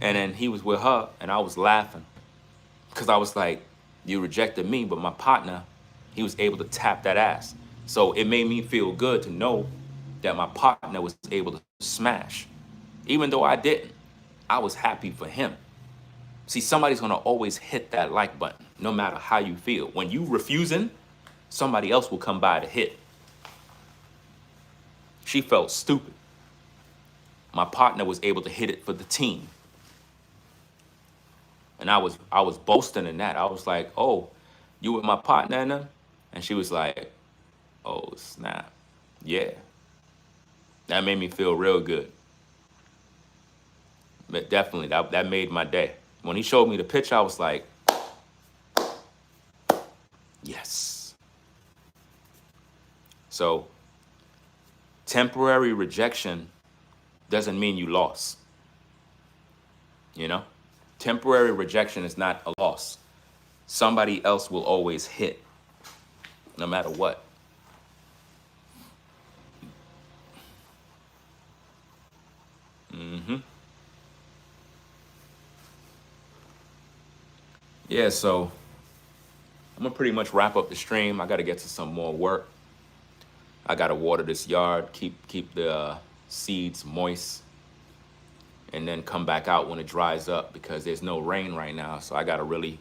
and then he was with her, and I was laughing. Because I was like, you rejected me, but my partner, he was able to tap that ass. So it made me feel good to know that my partner was able to smash. Even though I didn't, I was happy for him. See, somebody's gonna always hit that like button, no matter how you feel. When you refusing, somebody else will come by to hit. She felt stupid. My partner was able to hit it for the team. And I was boasting in that. I was like, oh, you with my partner in them? And she was like, Oh, snap. Yeah. That made me feel real good. But definitely, that made my day. When he showed me the picture, I was like, yes. So, temporary rejection doesn't mean you lost. You know? Temporary rejection is not a loss. Somebody else will always hit, no matter what. Yeah, so I'm gonna pretty much wrap up the stream. I gotta get to some more work. I gotta water this yard, keep the seeds moist, and then come back out when it dries up because there's no rain right now. So I gotta really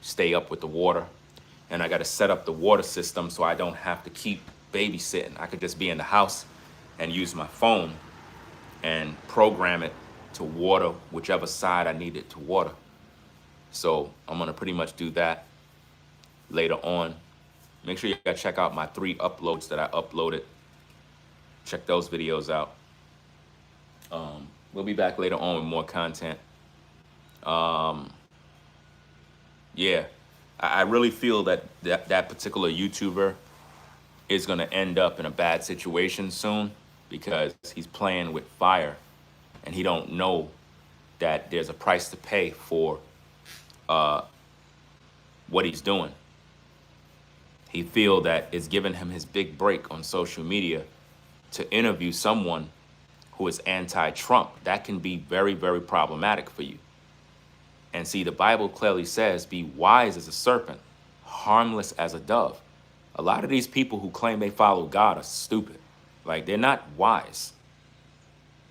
stay up with the water, and I gotta set up the water system so I don't have to keep babysitting. I could just be in the house and use my phone and program it to water whichever side I need it to water. So I'm gonna pretty much do that later on. Make sure you guys check out my 3 uploads that I uploaded. Check those videos out. We'll be back later on with more content. Yeah, I really feel that particular YouTuber is gonna end up in a bad situation soon because he's playing with fire and he don't know that there's a price to pay for what he's doing. He feel that it's giving him his big break on social media to interview someone who is anti-Trump. That can be very, very problematic for you. And see, the Bible clearly says, be wise as a serpent, harmless as a dove. A lot of these people who claim they follow God are stupid. Like, they're not wise.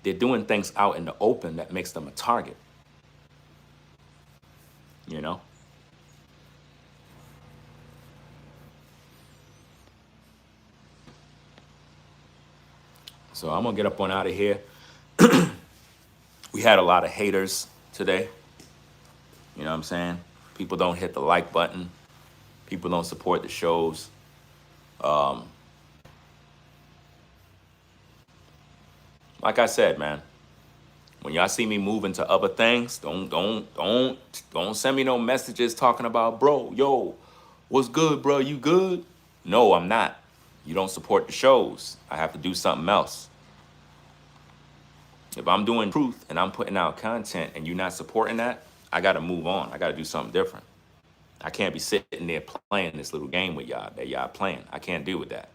They're doing things out in the open that makes them a target. You know? So I'm gonna get up on out of here. We had a lot of haters today. You know what I'm saying? People don't hit the like button. People don't support the shows. Like I said, man, when y'all see me moving to other things, don't send me no messages talking about, bro, yo, what's good, bro? You good? No, I'm not. You don't support the shows. I have to do something else. If I'm doing truth and I'm putting out content and you're not supporting that, I got to move on. I got to do something different. I can't be sitting there playing this little game with y'all that y'all playing. I can't deal with that.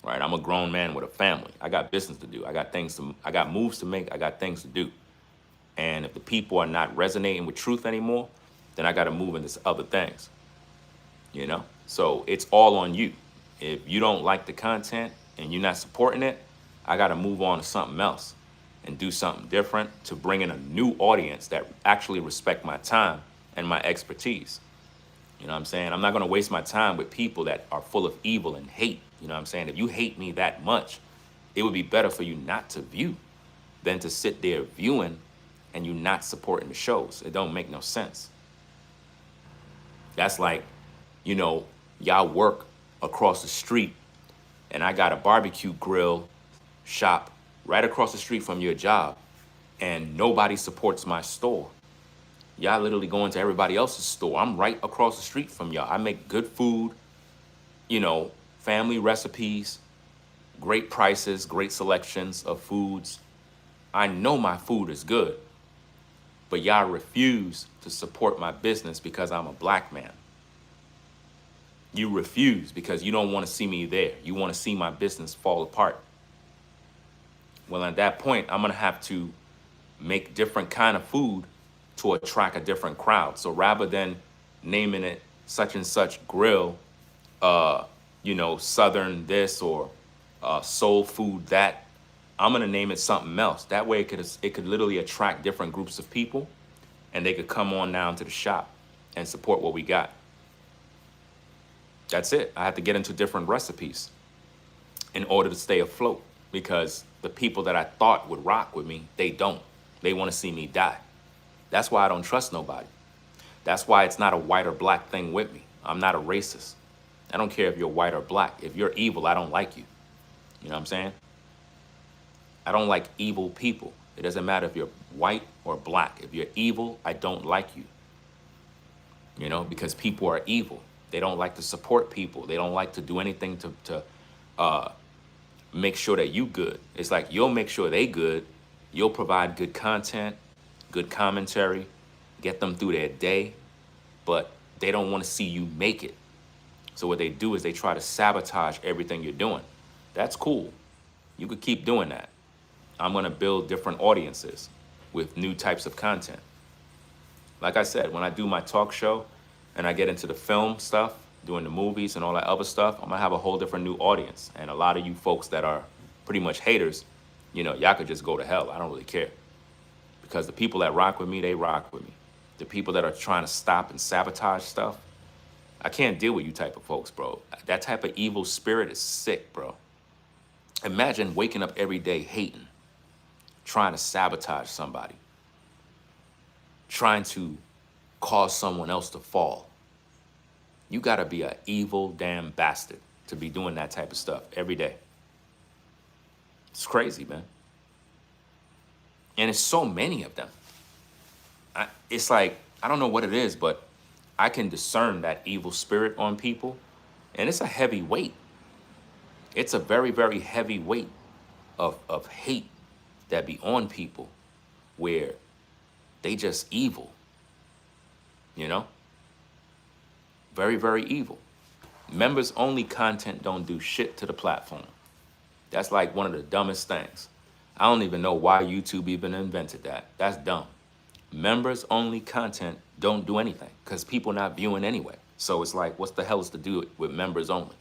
Right? I'm a grown man with a family. I got business to do. I got moves to make. I got things to do. And if the people are not resonating with truth anymore, then I got to move into other things. You know? So it's all on you. If you don't like the content and you're not supporting it, I got to move on to something else and do something different to bring in a new audience that actually respect my time and my expertise. You know what I'm saying? I'm not going to waste my time with people that are full of evil and hate. You know what I'm saying? If you hate me that much, it would be better for you not to view than to sit there viewing and you not supporting the shows. It don't make no sense. That's like, you know, y'all work across the street and I got a barbecue grill shop right across the street from your job and nobody supports my store. Y'all literally go into everybody else's store. I'm right across the street from y'all. I make good food, you know, family recipes, great prices, great selections of foods. I know my food is good, but y'all refuse to support my business because I'm a black man. You refuse because you don't want to see me there. You want to see my business fall apart. Well, at that point, I'm going to have to make different kind of food to attract a different crowd. So rather than naming it such and such grill, you know, Southern this or soul food that, I'm gonna name it something else. That way it could literally attract different groups of people and they could come on down to the shop and support what we got. That's it. I have to get into different recipes in order to stay afloat because the people that I thought would rock with me, they don't. They want to see me die. That's why I don't trust nobody. That's why it's not a white or black thing with me. I'm not a racist. I don't care if you're white or black. If you're evil, I don't like you. You know what I'm saying? I don't like evil people. It doesn't matter if you're white or black. If you're evil, I don't like you. You know, because people are evil. They don't like to support people. They don't like to do anything to make sure that you good. It's like you'll make sure they good. You'll provide good content, good commentary, get them through their day, but they don't want to see you make it. So what they do is they try to sabotage everything you're doing. That's cool. You could keep doing that. I'm going to build different audiences with new types of content. Like I said, when I do my talk show and I get into the film stuff, doing the movies and all that other stuff, I'm going to have a whole different new audience. And a lot of you folks that are pretty much haters, you know, y'all could just go to hell. I don't really care. Because the people that rock with me, they rock with me. The people that are trying to stop and sabotage stuff, I can't deal with you type of folks, bro. That type of evil spirit is sick, bro. Imagine waking up every day hating, trying to sabotage somebody, trying to cause someone else to fall. You gotta be an evil damn bastard to be doing that type of stuff every day. It's crazy, man. And it's so many of them. It's like, I don't know what it is, but I can discern that evil spirit on people, and it's a heavy weight. It's a very, very heavy weight of hate that be on people where they just evil, you know? Very, very evil. Members only content don't do shit to the platform. That's like one of the dumbest things. I don't even know why YouTube even invented that. That's dumb. Members only content don't do anything because people not viewing anyway. So it's like, what's the hell is to do with members only?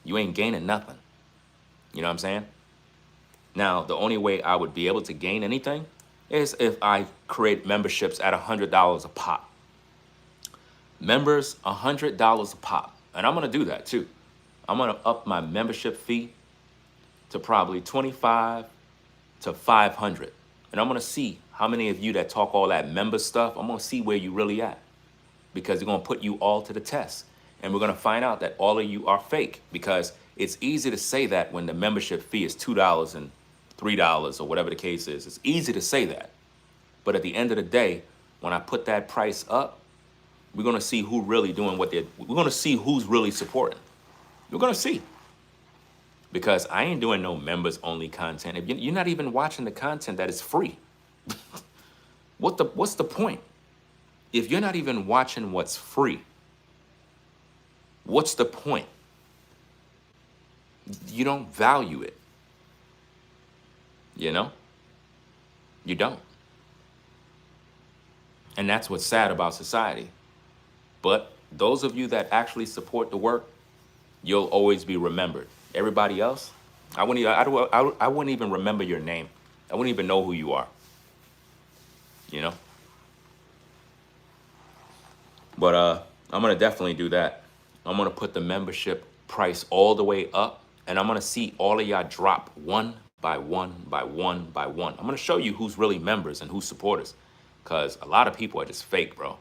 You ain't gaining nothing. You know what I'm saying? Now, the only way I would be able to gain anything is if I create memberships at $100 a pop. Members, $100 a pop. And I'm going to do that too. I'm going to up my membership fee to probably $25 to $500. And I'm going to see how many of you that talk all that member stuff, I'm going to see where you really at. Because they're going to put you all to the test. And we're going to find out that all of you are fake. Because it's easy to say that when the membership fee is $2 and $3 or whatever the case is. It's easy to say that. But at the end of the day, when I put that price up, we're going to see who really doing what we're going to see who's really supporting. We're going to see. Because I ain't doing no members only content. If you're not even watching the content that is free. What's the point? If you're not even watching what's free, what's the point? You don't value it. You know? You don't. And that's what's sad about society. But those of you that actually support the work, you'll always be remembered. Everybody else, I wouldn't even remember your name. I wouldn't even know who you are. You know? But I'm going to definitely do that. I'm going to put the membership price all the way up, and I'm going to see all of y'all drop one by one by one by one. I'm going to show you who's really members and who's supporters, because a lot of people are just fake, bro.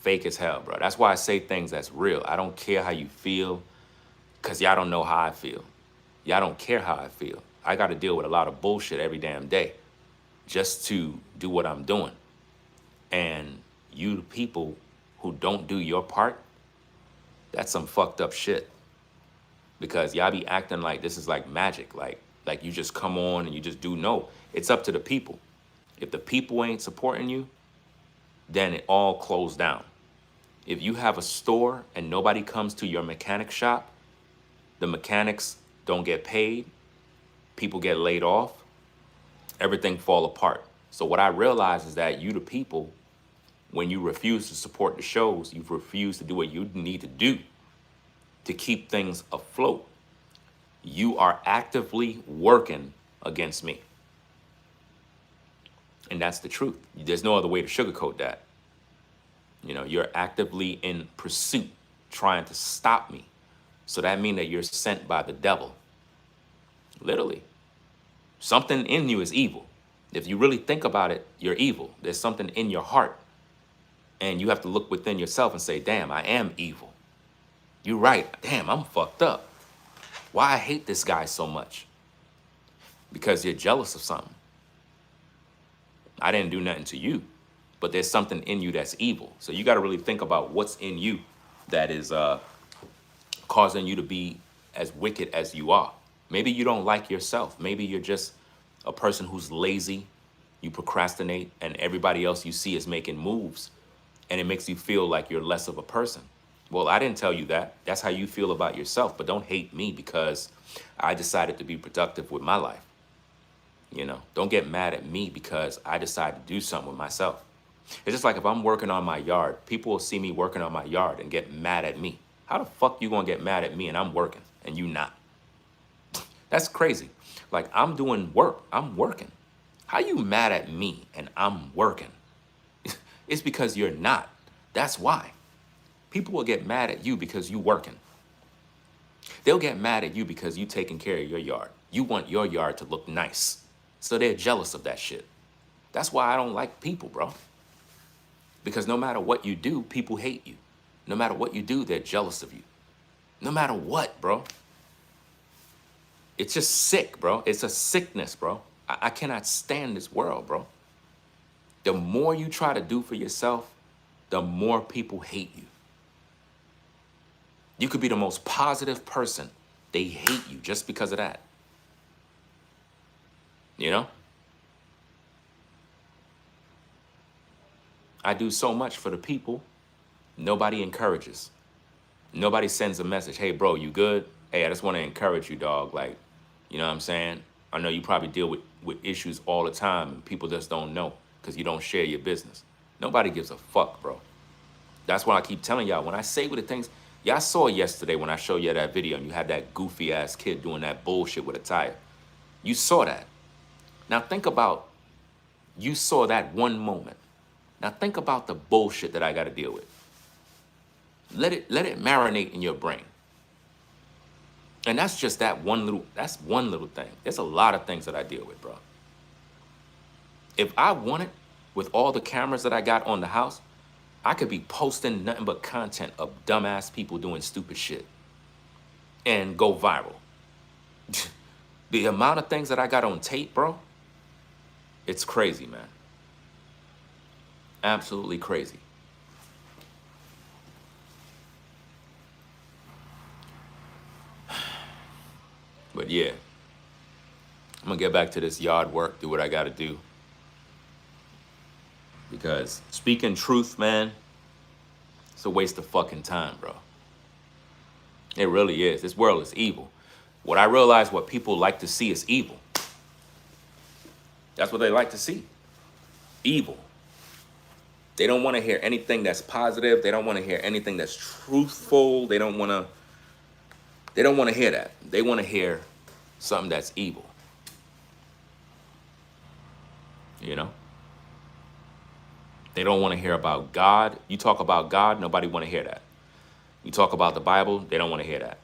Fake as hell, bro. That's why I say things that's real. I don't care how you feel, because y'all don't know how I feel. Y'all don't care how I feel. I got to deal with a lot of bullshit every damn day just to do what I'm doing. And you people who don't do your part, that's some fucked up shit. Because y'all be acting like this is like magic, like you just come on and you just do. No, it's up to the people. If the people ain't supporting you, then it all closed down. If you have a store and nobody comes to your mechanic shop, the mechanics don't get paid, people get laid off, everything fall apart. So what I realize is that you, the people, when you refuse to support the shows, you refuse to do what you need to do to keep things afloat. You are actively working against me. And that's the truth. There's no other way to sugarcoat that. You know, you're actively in pursuit, trying to stop me. So that means that you're sent by the devil. Literally. Something in you is evil. If you really think about it, you're evil. There's something in your heart. And you have to look within yourself and say, damn, I am evil. You're right. Damn, I'm fucked up. Why I hate this guy so much? Because you're jealous of something. I didn't do nothing to you, but there's something in you that's evil. So you got to really think about what's in you that is causing you to be as wicked as you are. Maybe you don't like yourself. Maybe you're just a person who's lazy. You procrastinate, and everybody else you see is making moves, and it makes you feel like you're less of a person. Well, I didn't tell you that. That's how you feel about yourself, but don't hate me because I decided to be productive with my life. You know, don't get mad at me because I decided to do something with myself. It's just like if I'm working on my yard, people will see me working on my yard and get mad at me. How the fuck you gonna get mad at me and I'm working and you not? That's crazy. Like, I'm doing work, I'm working. How you mad at me and I'm working? It's because you're not. That's why. People will get mad at you because you working. They'll get mad at you because you taking care of your yard. You want your yard to look nice. So they're jealous of that shit. That's why I don't like people, bro. Because no matter what you do, people hate you. No matter what you do, they're jealous of you. No matter what, bro. It's just sick, bro. It's a sickness, bro. I cannot stand this world, bro. The more you try to do for yourself, the more people hate you. You could be the most positive person. They hate you just because of that. You know? I do so much for the people. Nobody encourages. Nobody sends a message. Hey, bro, you good? Hey, I just want to encourage you, dog. Like, you know what I'm saying? I know you probably deal with issues all the time and people just don't know because you don't share your business. Nobody gives a fuck, bro. That's why I keep telling y'all, when I say with the things, y'all saw yesterday when I showed you that video and you had that goofy ass kid doing that bullshit with a tire. You saw that. Now think about, you saw that one moment. Now think about the bullshit that I got to deal with. Let it marinate in your brain. And that's just one little thing. There's a lot of things that I deal with, bro. If I wanted, with all the cameras that I got on the house, I could be posting nothing but content of dumbass people doing stupid shit and go viral. The amount of things that I got on tape, bro, it's crazy, man. Absolutely crazy. But yeah, I'm gonna get back to this yard work, do what I gotta do. Because speaking truth, man, it's a waste of fucking time, bro. It really is. This world is evil. What I realize, what people like to see is evil. That's what they like to see. Evil. They don't want to hear anything that's positive. They don't want to hear anything that's truthful. They don't want to hear that. They want to hear something that's evil. You know? They don't want to hear about God. You talk about God, nobody want to hear that. You talk about the Bible, they don't want to hear that.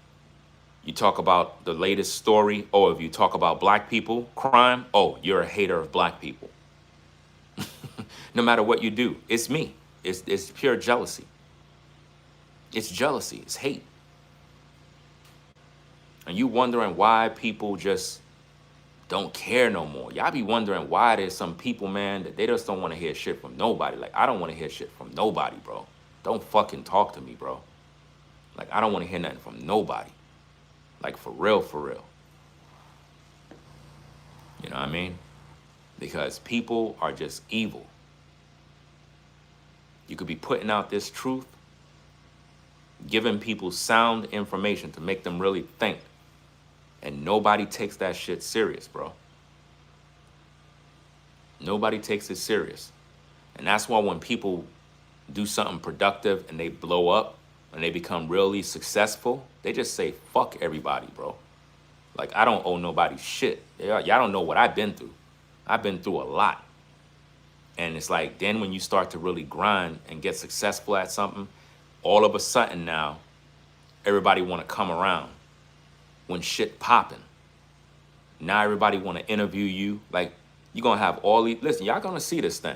You talk about the latest story, or if you talk about black people, crime, oh, you're a hater of black people. No matter what you do, it's me. It's pure jealousy. It's jealousy, it's hate. And you wondering why people just don't care no more. Y'all be wondering why there's some people, man, that they just don't want to hear shit from nobody. Like, I don't want to hear shit from nobody, bro. Don't fucking talk to me, bro. Like, I don't want to hear nothing from nobody. Like, for real, for real. You know what I mean? Because people are just evil. You could be putting out this truth, giving people sound information to make them really think. And nobody takes that shit serious, bro. Nobody takes it serious. And that's why when people do something productive and they blow up and they become really successful, they just say, fuck everybody, bro. Like, I don't owe nobody shit. Y'all don't know what I've been through. I've been through a lot. And it's like, then when you start to really grind and get successful at something, all of a sudden now, everybody want to come around when shit popping. Now everybody want to interview you. Like, you're going to have all these, listen, y'all going to see this thing.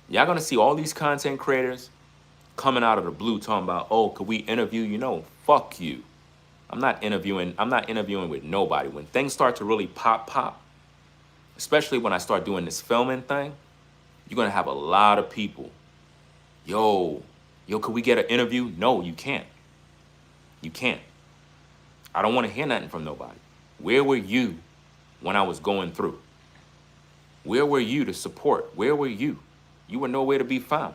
Y'all going to see all these content creators coming out of the blue talking about, oh, could we interview you? No, fuck you. I'm not interviewing with nobody. When things start to really pop, especially when I start doing this filming thing, you're gonna have a lot of people. Yo, could we get an interview? No, you can't. You can't. I don't want to hear nothing from nobody. Where were you when I was going through? Where were you to support? Where were you? You were nowhere to be found.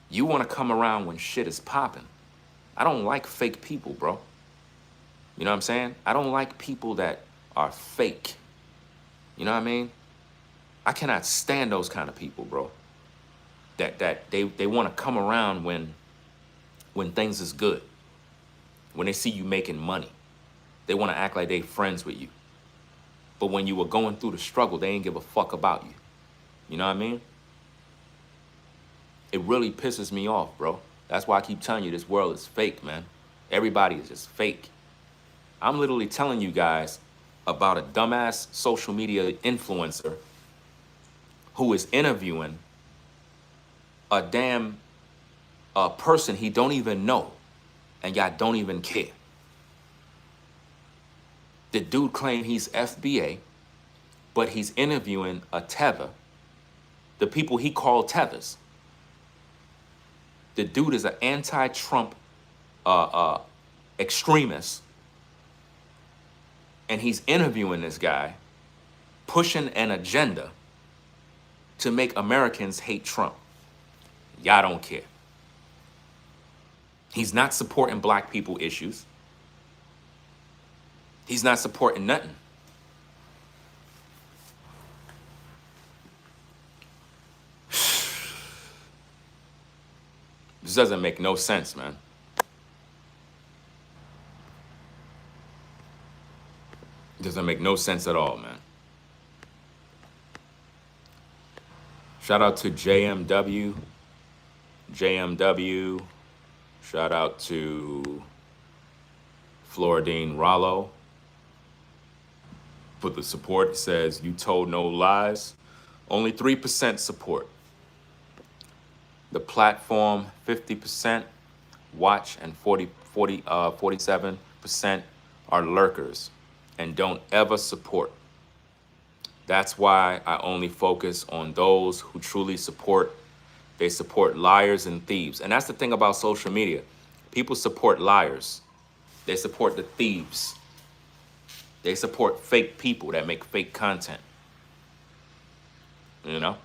You want to come around when shit is popping. I don't like fake people, bro. You know what I'm saying? I don't like people that are fake. You know what I mean? I cannot stand those kind of people, bro. That they want to come around when things is good. When they see you making money. They want to act like they friends with you. But when you were going through the struggle, they ain't give a fuck about you. You know what I mean? It really pisses me off, bro. That's why I keep telling you this world is fake, man. Everybody is just fake. I'm literally telling you guys about a dumbass social media influencer who is interviewing a damn person he don't even know, and y'all don't even care. The dude claimed he's FBA, but he's interviewing a Tether, the people he called Tethers. The dude is an anti-Trump extremist, and he's interviewing this guy, pushing an agenda to make Americans hate Trump. Y'all don't care. He's not supporting black people issues. He's not supporting nothing. This doesn't make no sense, man. It doesn't make no sense at all, man. Shout out to JMW. Shout out to Floridine Rollo. For the support, it says, you told no lies. Only 3% support. The platform, 50%. Watch, and 47% are lurkers and don't ever support. That's why I only focus on those who truly support. They support liars and thieves. And that's the thing about social media. People support liars. They support the thieves. They support fake people that make fake content. You know?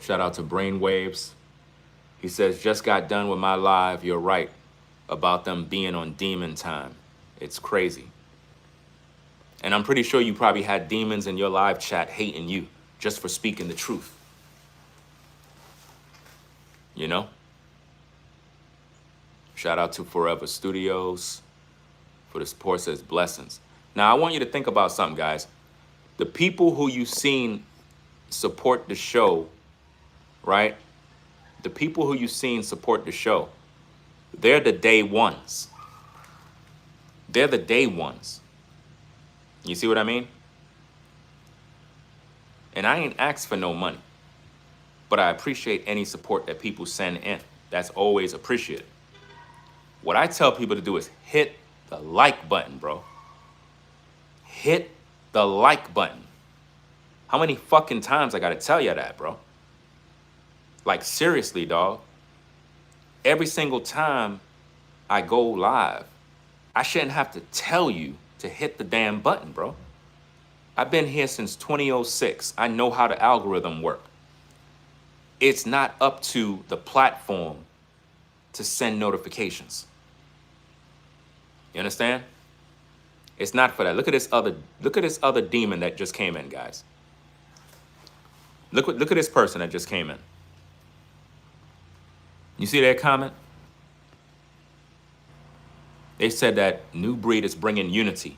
Shout out to Brainwaves. He says, just got done with my live. You're right about them being on demon time. It's crazy. And I'm pretty sure you probably had demons in your live chat hating you just for speaking the truth. You know? Shout out to Forever Studios for the support, says blessings. Now, I want you to think about something, guys. The people who you've seen support the show, right? The people who you've seen support the show, they're the day ones. They're the day ones. You see what I mean? And I ain't asked for no money, but I appreciate any support that people send in. That's always appreciated. What I tell people to do is hit the like button, bro. Hit the like button. How many fucking times I gotta tell you that, bro? Like, seriously, dog. Every single time I go live, I shouldn't have to tell you to hit the damn button, bro. I've been here since 2006. I know how the algorithm works. It's not up to the platform to send notifications. You understand? It's not for that. Look at this other demon that just came in, guys. Look at this person that just came in. You see their comment? They said that NuBreed is bringing unity.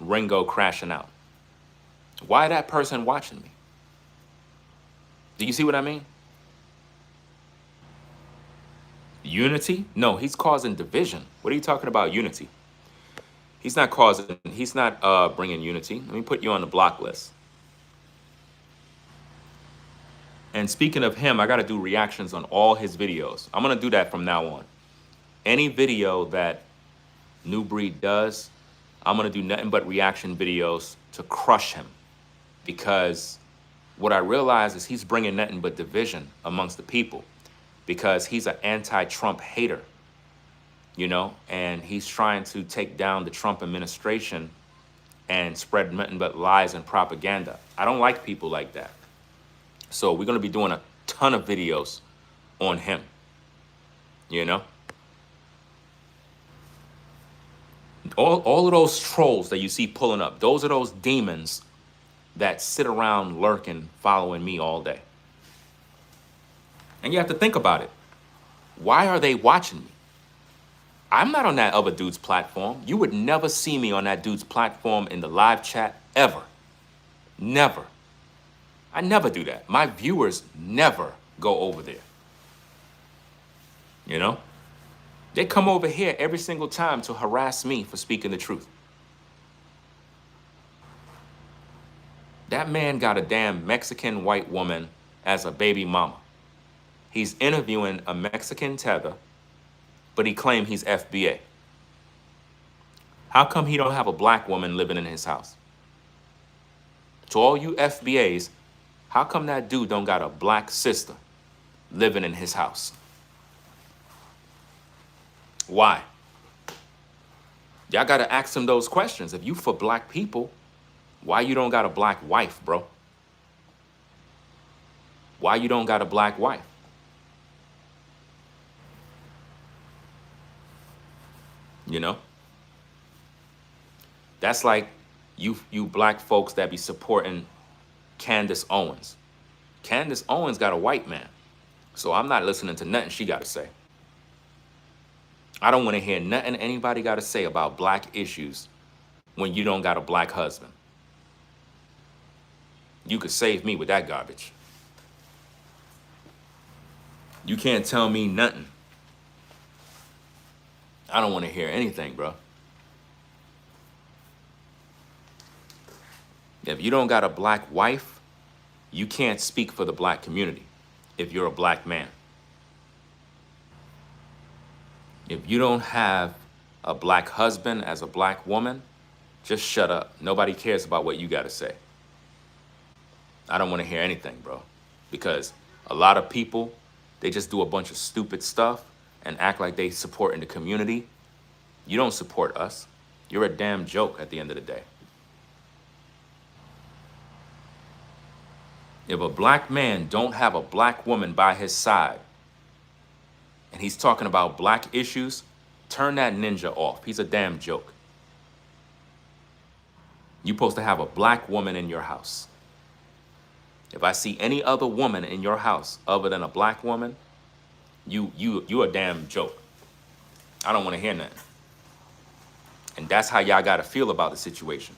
Ringo crashing out. Why that person watching me? Do you see what I mean? Unity? No, he's causing division. What are you talking about, unity? He's not bringing unity. Let me put you on the block list. And speaking of him, I got to do reactions on all his videos. I'm going to do that from now on. Any video that NuBreed does, I'm going to do nothing but reaction videos to crush him. Because what I realize is he's bringing nothing but division amongst the people. Because he's an anti-Trump hater, you know, and he's trying to take down the Trump administration and spread nothing but lies and propaganda. I don't like people like that. So we're going to be doing a ton of videos on him, you know. All of those trolls that you see pulling up, those are those demons that sit around lurking, following me all day. And you have to think about it. Why are they watching me? I'm not on that other dude's platform. You would never see me on that dude's platform in the live chat, ever. Never. I never do that. My viewers never go over there. You know? They come over here every single time to harass me for speaking the truth. That man got a damn Mexican white woman as a baby mama. He's interviewing a Mexican Tether, but he claimed he's FBA. How come he don't have a black woman living in his house? To all you FBAs, how come that dude don't got a black sister living in his house? Why? Y'all gotta ask him those questions. If you for black people, why you don't got a black wife, bro? Why you don't got a black wife? You know? That's like you black folks that be supporting Candace Owens. Candace Owens got a white man. So I'm not listening to nothing she got to say. I don't want to hear nothing anybody got to say about black issues when you don't got a black husband. You could save me with that garbage. You can't tell me nothing. I don't want to hear anything, bro. If you don't got a black wife, you can't speak for the black community if you're a black man. If you don't have a black husband as a black woman, just shut up. Nobody cares about what you got to say. I don't want to hear anything, bro. Because a lot of people, they just do a bunch of stupid stuff and act like they support in the community. You don't support us. You're a damn joke at the end of the day. If a black man don't have a black woman by his side, and he's talking about black issues, turn that ninja off. He's a damn joke. You're supposed to have a black woman in your house. If I see any other woman in your house other than a black woman, you a damn joke. I don't want to hear nothing. And that's how y'all got to feel about the situation.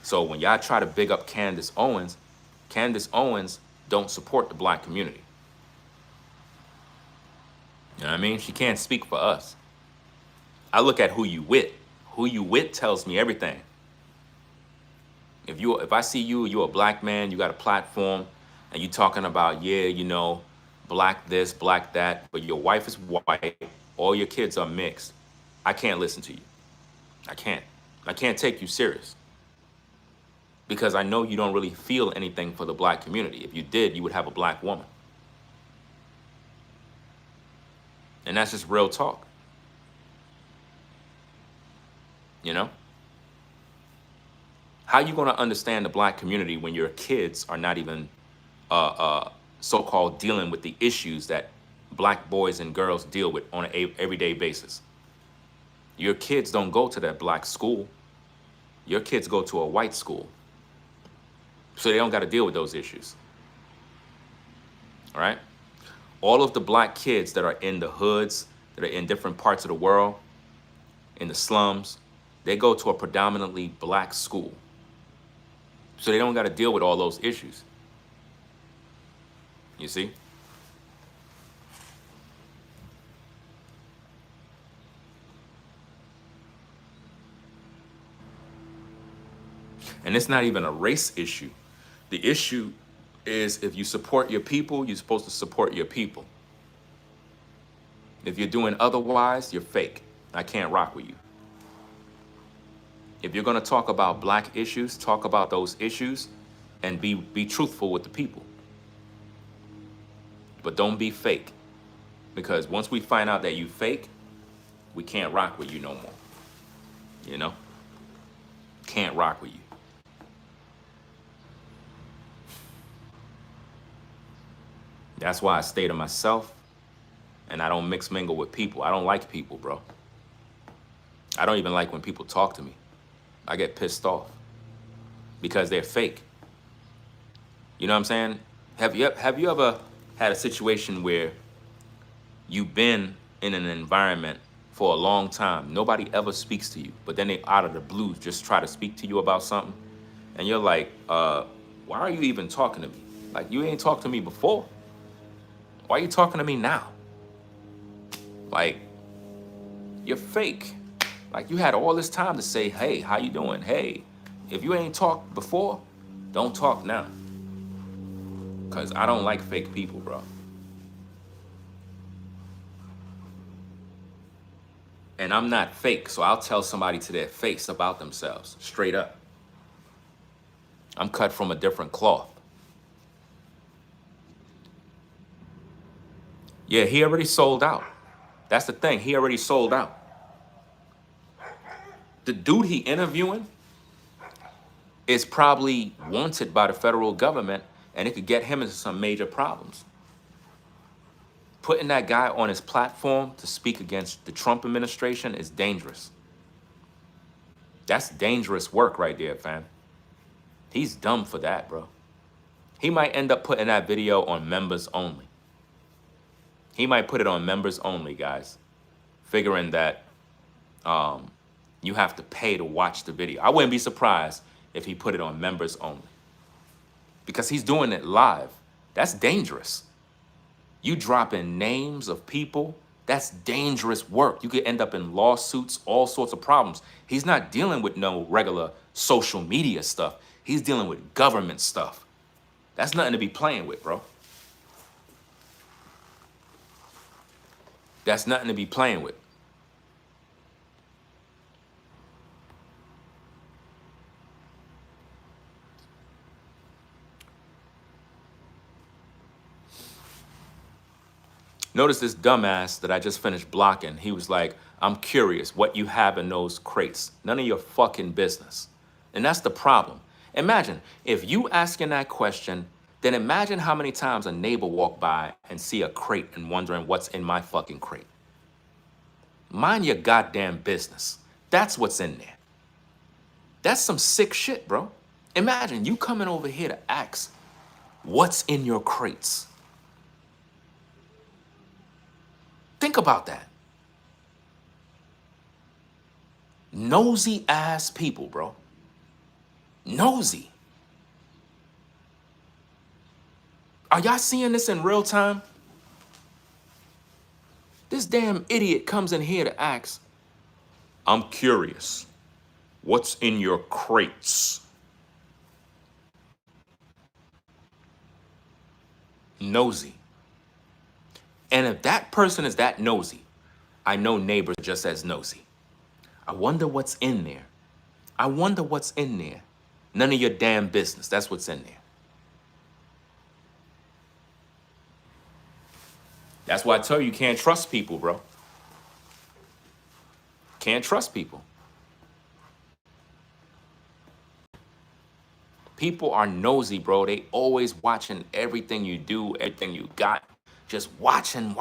So when y'all try to big up Candace Owens don't support the black community. You know what I mean? She can't speak for us. I look at who you with. Who you with tells me everything. If I see you're a black man, you got a platform, and you talking about, yeah, you know, black this, black that, but your wife is white, all your kids are mixed, I can't listen to you. I can't take you serious. Because I know you don't really feel anything for the black community. If you did, you would have a black woman. And that's just real talk. You know? How you going to understand the black community when your kids are not even so-called dealing with the issues that black boys and girls deal with on an everyday basis? Your kids don't go to that black school. Your kids go to a white school. So they don't got to deal with those issues. All right? All of the black kids that are in the hoods, that are in different parts of the world, in the slums, they go to a predominantly black school. So they don't got to deal with all those issues. You see? And it's not even a race issue. The issue is if you support your people, you're supposed to support your people. If you're doing otherwise, you're fake. I can't rock with you. If you're going to talk about black issues, talk about those issues and be truthful with the people. But don't be fake. Because once we find out that you fake, we can't rock with you no more. You know? Can't rock with you. That's why I stay to myself and I don't mix mingle with people. I don't like people, bro. I don't even like when people talk to me. I get pissed off because they're fake. You know what I'm saying? Have you ever had a situation where you've been in an environment for a long time, nobody ever speaks to you, but then they out of the blue just try to speak to you about something, and you're like, why are you even talking to me? Like, you ain't talked to me before. Why are you talking to me now? Like, you're fake. Like, you had all this time to say, hey, how you doing? Hey, if you ain't talked before, don't talk now. Because I don't like fake people, bro. And I'm not fake, so I'll tell somebody to their face about themselves, straight up. I'm cut from a different cloth. Yeah, he already sold out. That's the thing, he already sold out. The dude he interviewing is probably wanted by the federal government, and it could get him into some major problems. Putting that guy on his platform to speak against the Trump administration is dangerous. That's dangerous work right there, fam. He's dumb for that, bro. He might end up putting that video on members only. He might put it on members only, guys, figuring that you have to pay to watch the video. I wouldn't be surprised if he put it on members only, because he's doing it live. That's dangerous. You dropping names of people, that's dangerous work. You could end up in lawsuits, all sorts of problems. He's not dealing with no regular social media stuff. He's dealing with government stuff. That's nothing to be playing with, bro. That's nothing to be playing with. Notice this dumbass that I just finished blocking. He was like, I'm curious what you have in those crates. None of your fucking business. And that's the problem. Imagine if you asking that question, then imagine how many times a neighbor walk by and see a crate and wondering what's in my fucking crate. Mind your goddamn business. That's what's in there. That's some sick shit, bro. Imagine you coming over here to ask what's in your crates. Think about that. Nosy ass people, bro. Nosy. Are y'all seeing this in real time? This damn idiot comes in here to ask, I'm curious, what's in your crates? Nosy. And if that person is that nosy, I know neighbors just as nosy. I wonder what's in there. I wonder what's in there. None of your damn business. That's what's in there. That's why I tell you can't trust people, bro. Can't trust people. People are nosy, bro. They always watching everything you do, everything you got. Just watching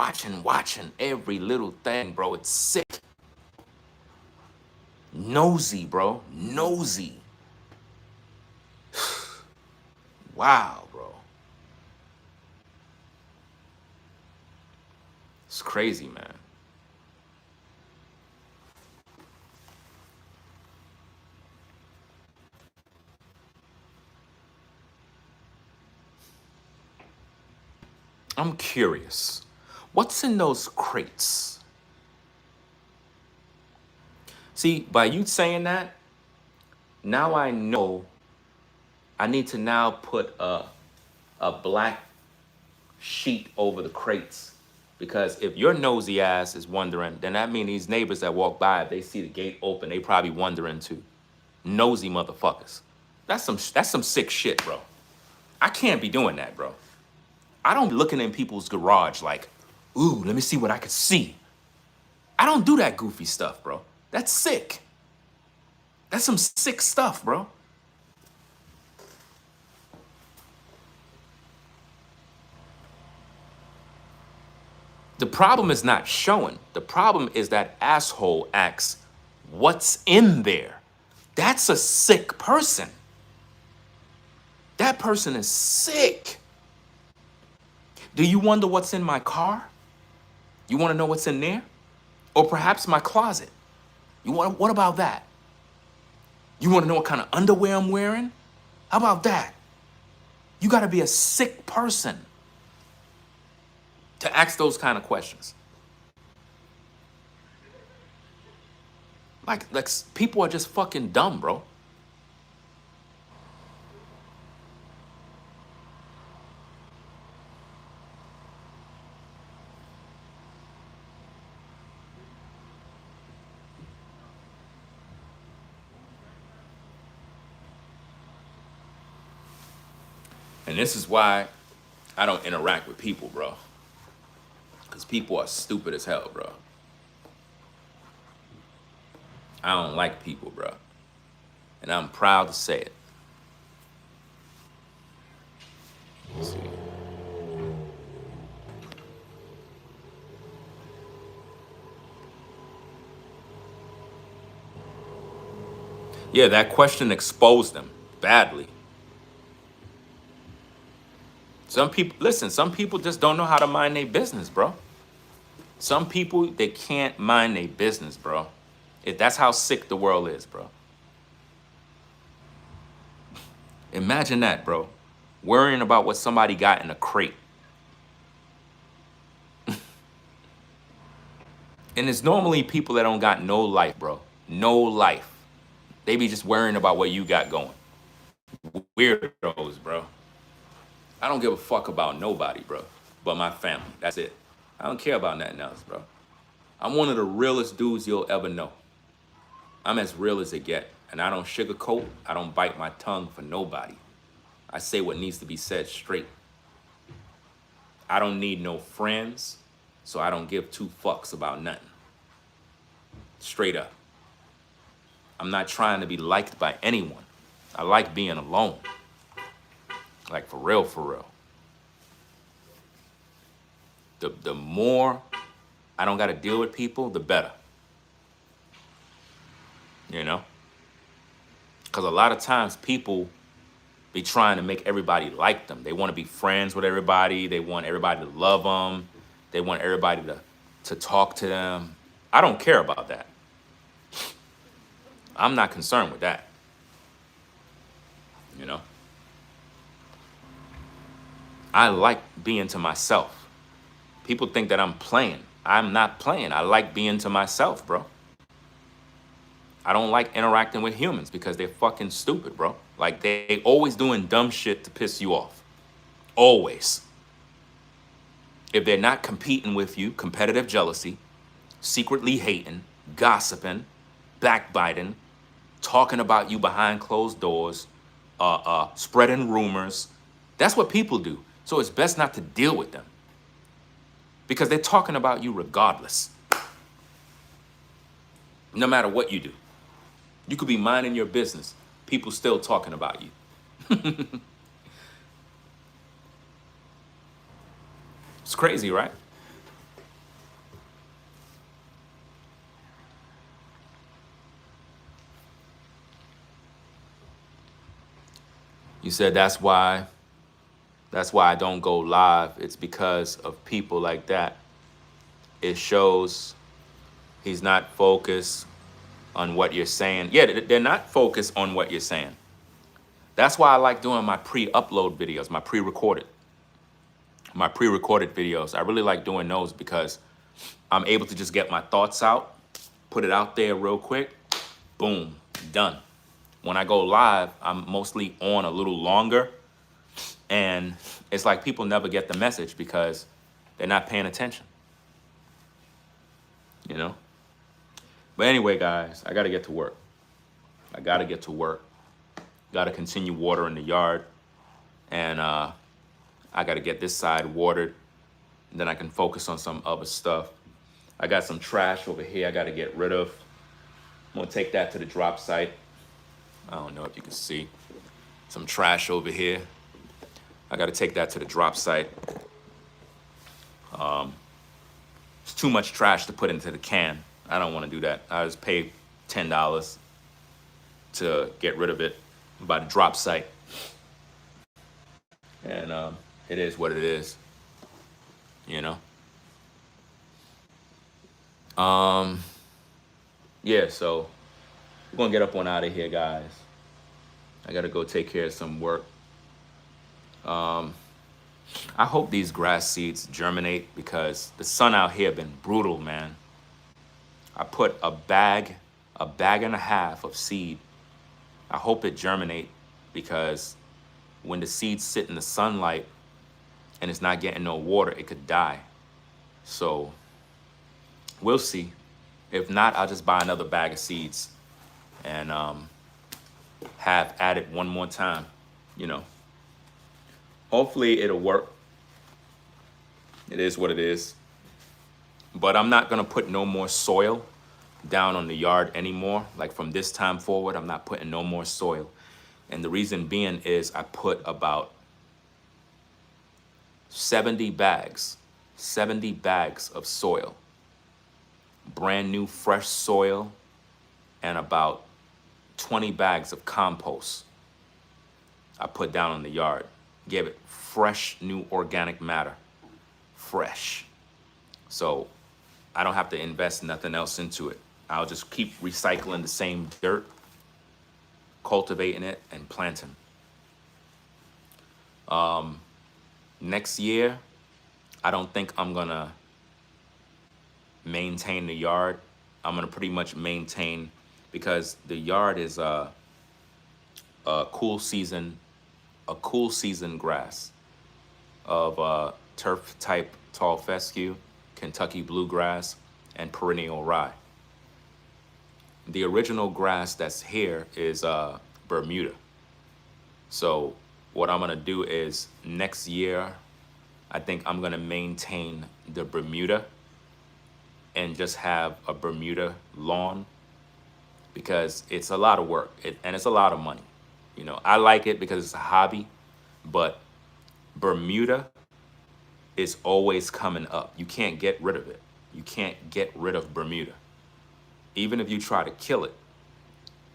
every little thing, bro. It's sick. Nosy, bro. Nosy. Wow, bro. It's crazy, man. I'm curious. What's in those crates? See, by you saying that, now I know I need to now put a a black sheet over the crates. Because if your nosy ass is wondering, then that means these neighbors that walk by, if they see the gate open, they probably wondering too. Nosy motherfuckers. That's some sick shit, bro. I can't be doing that, bro. I don't be looking in people's garage like, ooh, let me see what I can see. I don't do that goofy stuff, bro. That's sick. That's some sick stuff, bro. The problem is not showing. The problem is that asshole asks, what's in there? That's a sick person. That person is sick. Do you wonder what's in my car? You want to know what's in there? Or perhaps my closet? What about that? You want to know what kind of underwear I'm wearing? How about that? You got to be a sick person to ask those kind of questions. Like people are just fucking dumb, bro. And this is why I don't interact with people, bro. Because people are stupid as hell, bro. I don't like people, bro. And I'm proud to say it. Let's see. Yeah, that question exposed them badly. Some people, listen, some people just don't know how to mind their business, bro. Some people, they can't mind their business, bro. That's how sick the world is, bro. Imagine that, bro. Worrying about what somebody got in a crate. And it's normally people that don't got no life, bro. No life. They be just worrying about what you got going. Weirdos, bro. I don't give a fuck about nobody, bro, but my family. That's it. I don't care about nothing else, bro. I'm one of the realest dudes you'll ever know. I'm as real as it get, and I don't sugarcoat. I don't bite my tongue for nobody. I say what needs to be said straight. I don't need no friends, so I don't give two fucks about nothing. Straight up. I'm not trying to be liked by anyone. I like being alone. Like for real, for real. The more I don't got to deal with people, the better. You know? Because a lot of times people be trying to make everybody like them. They want to be friends with everybody. They want everybody to love them. They want everybody to talk to them. I don't care about that. I'm not concerned with that. You know? I like being to myself. People think that I'm playing. I'm not playing. I like being to myself, bro. I don't like interacting with humans because they're fucking stupid, bro. Like they always doing dumb shit to piss you off. Always. If they're not competing with you, competitive jealousy, secretly hating, gossiping, backbiting, talking about you behind closed doors, spreading rumors. That's what people do. So it's best not to deal with them because they're talking about you regardless. No matter what you do. You could be minding your business. People still talking about you. It's crazy, right? You said that's why I don't go live. It's because of people like that. It shows he's not focused on what you're saying. Yeah, they're not focused on what you're saying. That's why I like doing my pre-upload videos, my pre-recorded videos. I really like doing those because I'm able to just get my thoughts out, put it out there real quick, boom, done. When I go live, I'm mostly on a little longer And it's like people never get the message because they're not paying attention, you know? But anyway, guys, I got to get to work. I got to get to work. Got to continue watering the yard. And I got to get this side watered. And then I can focus on some other stuff. I got some trash over here I got to get rid of. I'm going to take that to the drop site. I don't know if you can see. Some trash over here. I got to take that to the drop site. It's too much trash to put into the can. I don't want to do that. I just pay $10 to get rid of it by the drop site. And it is what it is, you know? Yeah, so we're going to get up on out of here, guys. I got to go take care of some work. I hope these grass seeds germinate because the sun out here been brutal, man. I put a bag and a half of seed. I hope it germinate because when the seeds sit in the sunlight and it's not getting no water, it could die. So we'll see. If not, I'll just buy another bag of seeds and have at it one more time, you know. Hopefully it'll work. It is what it is. But I'm not gonna put no more soil down on the yard anymore. Like from this time forward, I'm not putting no more soil. And the reason being is I put about 70 bags of soil, brand new fresh soil, and about 20 bags of compost I put down on the yard. Gave it fresh, new organic matter, fresh. So I don't have to invest nothing else into it. I'll just keep recycling the same dirt, cultivating it and planting. Next year, I don't think I'm gonna maintain the yard. I'm gonna pretty much maintain because the yard is a cool season grass of turf type tall fescue, Kentucky bluegrass, and perennial rye. The original grass that's here is Bermuda. So what I'm gonna do is next year, I think I'm gonna maintain the Bermuda and just have a Bermuda lawn because it's a lot of work and it's a lot of money. You know, I like it because it's a hobby, but Bermuda is always coming up. You can't get rid of it. You can't get rid of Bermuda, even if you try to kill it,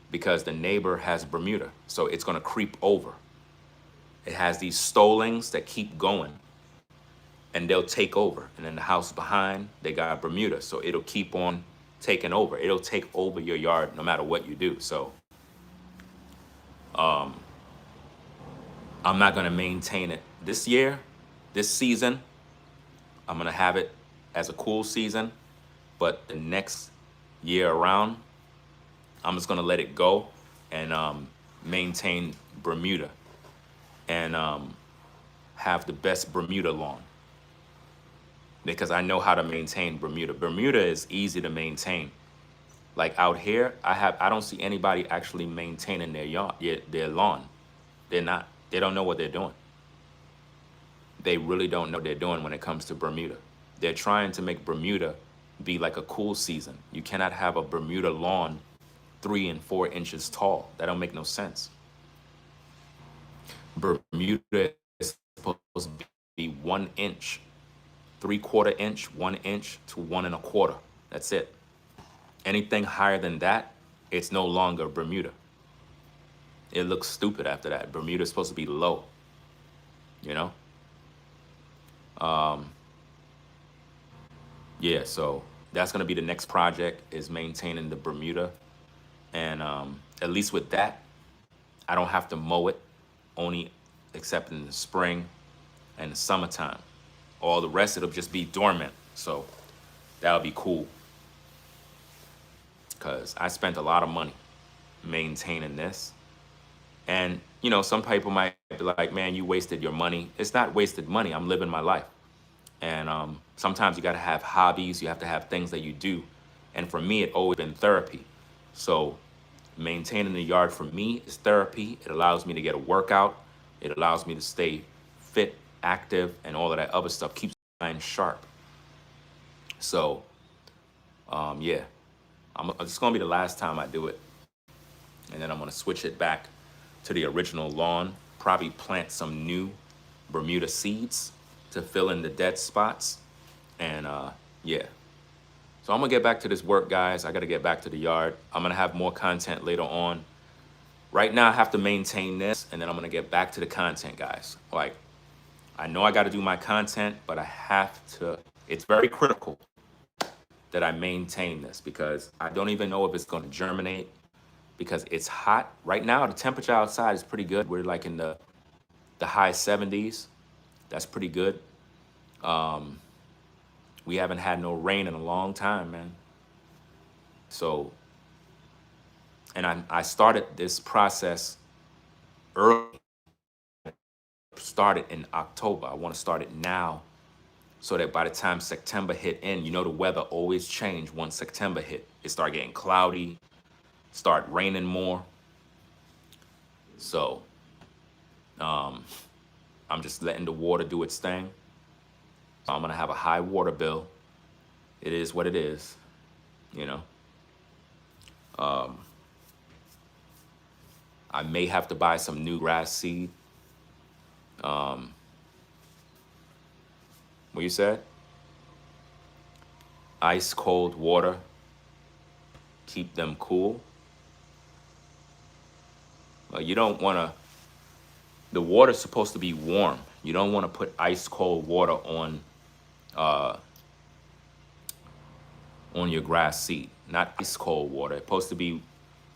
because the neighbor has Bermuda, so it's gonna creep over. It has these stolings that keep going, and they'll take over. And then the house behind, they got Bermuda, so it'll keep on taking over. It'll take over your yard no matter what you do. So I'm not gonna maintain it this year, this season. I'm gonna have it as a cool season, but the next year around, I'm just gonna let it go and maintain Bermuda and have the best Bermuda lawn because I know how to maintain Bermuda. Bermuda is easy to maintain. Like out here, I don't see anybody actually maintaining their yard, their lawn. They're not. They don't know what they're doing. They really don't know what they're doing when it comes to Bermuda. They're trying to make Bermuda be like a cool season. You cannot have a Bermuda lawn 3 and 4 inches tall. That don't make no sense. Bermuda is supposed to be 1 inch, 3/4 inch, 1 inch to 1 1/4. That's it. Anything higher than that, it's no longer Bermuda. It looks stupid after that. Bermuda is supposed to be low, you know? Yeah, so that's gonna be the next project is maintaining the Bermuda. And at least with that, I don't have to mow it, only except in the spring and the summertime. All the rest, it'll just be dormant. So that'll be cool. Because I spent a lot of money maintaining this. And, you know, some people might be like, man, you wasted your money. It's not wasted money. I'm living my life. And sometimes you got to have hobbies. You have to have things that you do. And for me, it always been therapy. So maintaining the yard for me is therapy. It allows me to get a workout. It allows me to stay fit, active, and all of that other stuff. Keeps my mind sharp. So, yeah, it's going to be the last time I do it. And then I'm going to switch it back to the original lawn. Probably plant some new Bermuda seeds to fill in the dead spots. And yeah. So I'm going to get back to this work, guys. I got to get back to the yard. I'm going to have more content later on. Right now, I have to maintain this, and then I'm going to get back to the content, guys. Like, I know I got to do my content, but I have to. It's very critical that I maintain this because I don't even know if it's going to germinate because it's hot. Right now, the temperature outside is pretty good. We're like in the high 70s. That's pretty good. We haven't had no rain in a long time, man. So, and I started this process early. Started in October. I want to start it now so that by the time September hit in, you know, the weather always changed once September hit. It started getting cloudy, start raining more. So I'm just letting the water do its thing. So I'm going to have a high water bill. It is what it is, you know. I may have to buy some new grass seed. What you said? Ice cold water. Keep them cool. Well, you don't want to. The water's supposed to be warm. You don't want to put ice cold water on your grass seed. Not ice cold water. It's supposed to be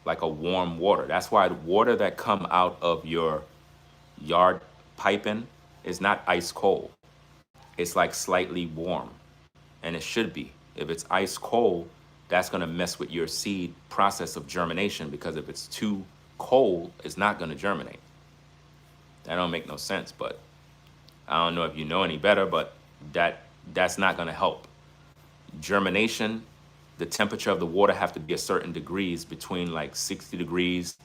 like a warm water. That's why the water that come out of your yard piping is not ice cold. It's like slightly warm, and it should be. If it's ice cold, that's going to mess with your seed process of germination because if it's too cold, it's not going to germinate. That don't make no sense, but I don't know if you know any better, but that's not going to help. Germination, the temperature of the water have to be a certain degrees between like 60 degrees,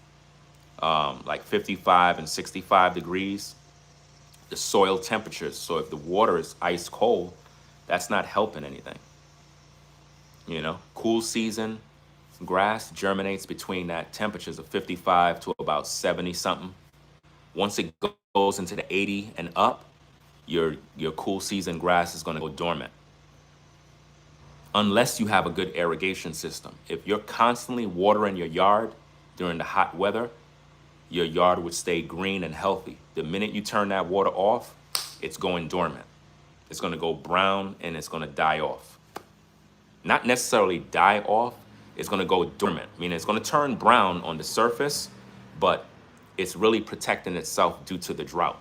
like 55 and 65 degrees. The soil temperatures. So if the water is ice cold, that's not helping anything. You know, cool season grass germinates between that temperatures of 55 to about 70 something. Once it goes into the 80 and up, your cool season grass is going to go dormant. Unless you have a good irrigation system. If you're constantly watering your yard during the hot weather, your yard would stay green and healthy. The minute you turn that water off, it's going dormant. It's going to go brown and it's going to die off. Not necessarily die off, it's going to go dormant. I mean, it's going to turn brown on the surface, but it's really protecting itself due to the drought.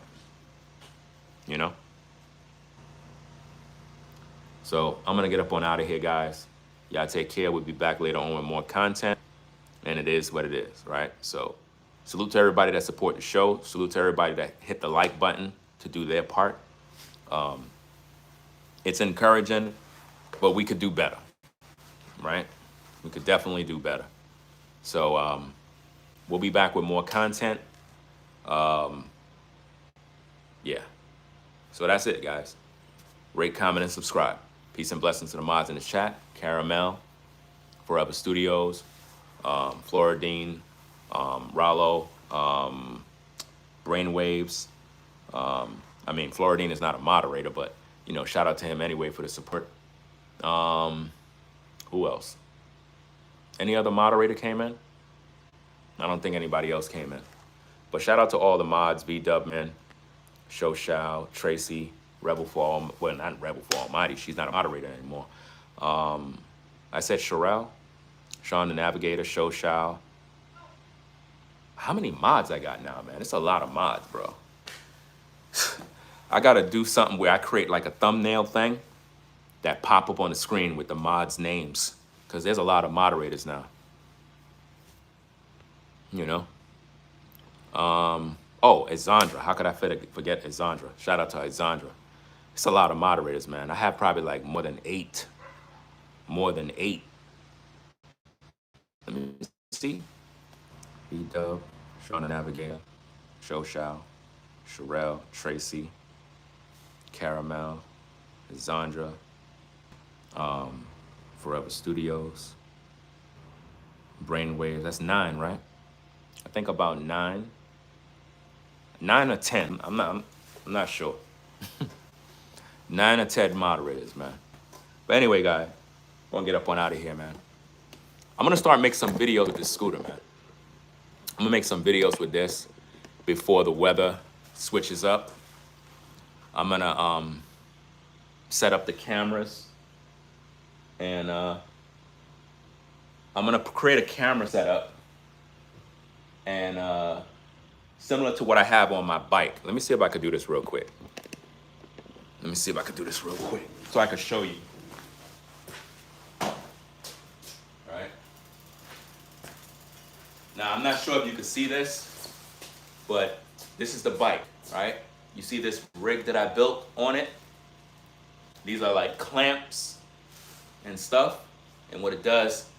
You know? So I'm going to get up on out of here, guys. Y'all take care. We'll be back later on with more content. And it is what it is, right? So salute to everybody that support the show. Salute to everybody that hit the like button to do their part. It's encouraging, but we could do better, right? We could definitely do better. So we'll be back with more content. Yeah. So that's it, guys. Rate, comment, and subscribe. Peace and blessings to the mods in the chat. Caramel, Forever Studios, Floridine, Rollo, Brainwaves. I mean, Floridine is not a moderator, but, you know, shout out to him anyway for the support. Who else? Any other moderator came in? I don't think anybody else came in. But shout out to all the mods, V-Dub, man, Show Shao, Tracy, Rebel for well, not Rebel for Almighty. She's not a moderator anymore. I said Sherelle, Sean the Navigator, Show Shao. How many mods I got now, man? It's a lot of mods, bro. I gotta do something where I create like a thumbnail thing that pop up on the screen with the mods' names, because there's a lot of moderators now. You know? Oh, Exandra. How could I forget Exandra? Shout out to Exandra. It's a lot of moderators, man. I have probably like more than eight. More than eight. Let me see. B-Dub, Shauna Navigator, Show Shao, Sherelle, Tracy, Caramel, Zandra, Forever Studios, Brainwave. That's 9, right? I think about 9. 9 or 10. I'm not sure. 9 or 10 moderators, man. But anyway, guys, I'm gonna get up on out of here, man. I'm gonna start making some videos with this scooter, man. I'm gonna make some videos with this before the weather switches up. I'm gonna set up the cameras, and I'm gonna create a camera setup, and similar to what I have on my bike. Let me see if I could do this real quick. Let me see if I could do this real quick so I can show you. All right. Now, I'm not sure if you can see this, but this is the bike, right? You see this rig that I built on it? These are like clamps and stuff. And what it does,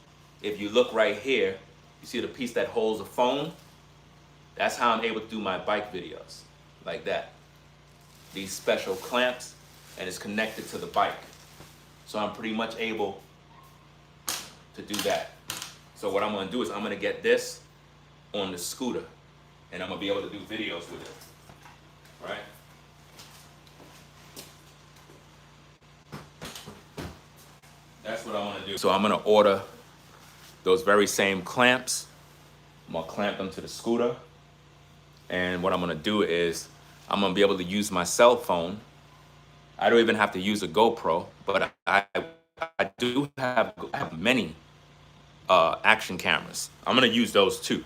if you look right here, you see the piece that holds the phone? That's how I'm able to do my bike videos, like that. These special clamps, and it's connected to the bike. So I'm pretty much able to do that. So what I'm gonna do is I'm gonna get this on the scooter, and I'm gonna be able to do videos with it, right? That's what I wanna do. So I'm gonna order those very same clamps. I'm gonna clamp them to the scooter. And what I'm gonna do is I'm gonna be able to use my cell phone. I don't even have to use a GoPro, but I do have many action cameras. I'm gonna use those too,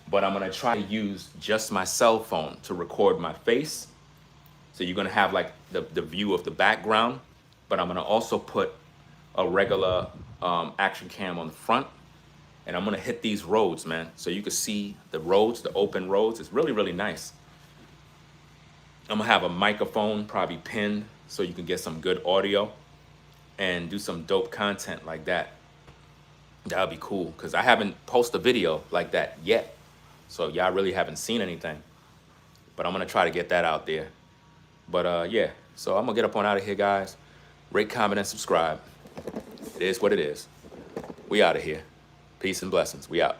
but I'm gonna try to use just my cell phone to record my face. So you're gonna have like the view of the background, but I'm gonna also put a regular action cam on the front. And I'm gonna hit these roads, man. So you can see the roads, the open roads. It's really, really nice. I'm gonna have a microphone probably pinned so you can get some good audio and do some dope content like that. That'll be cool, because I haven't posted a video like that yet. So y'all really haven't seen anything. But I'm gonna try to get that out there. But yeah, so I'm gonna get up on out of here, guys. Rate, comment, and subscribe. It is what it is. We out of here. Peace and blessings. We out.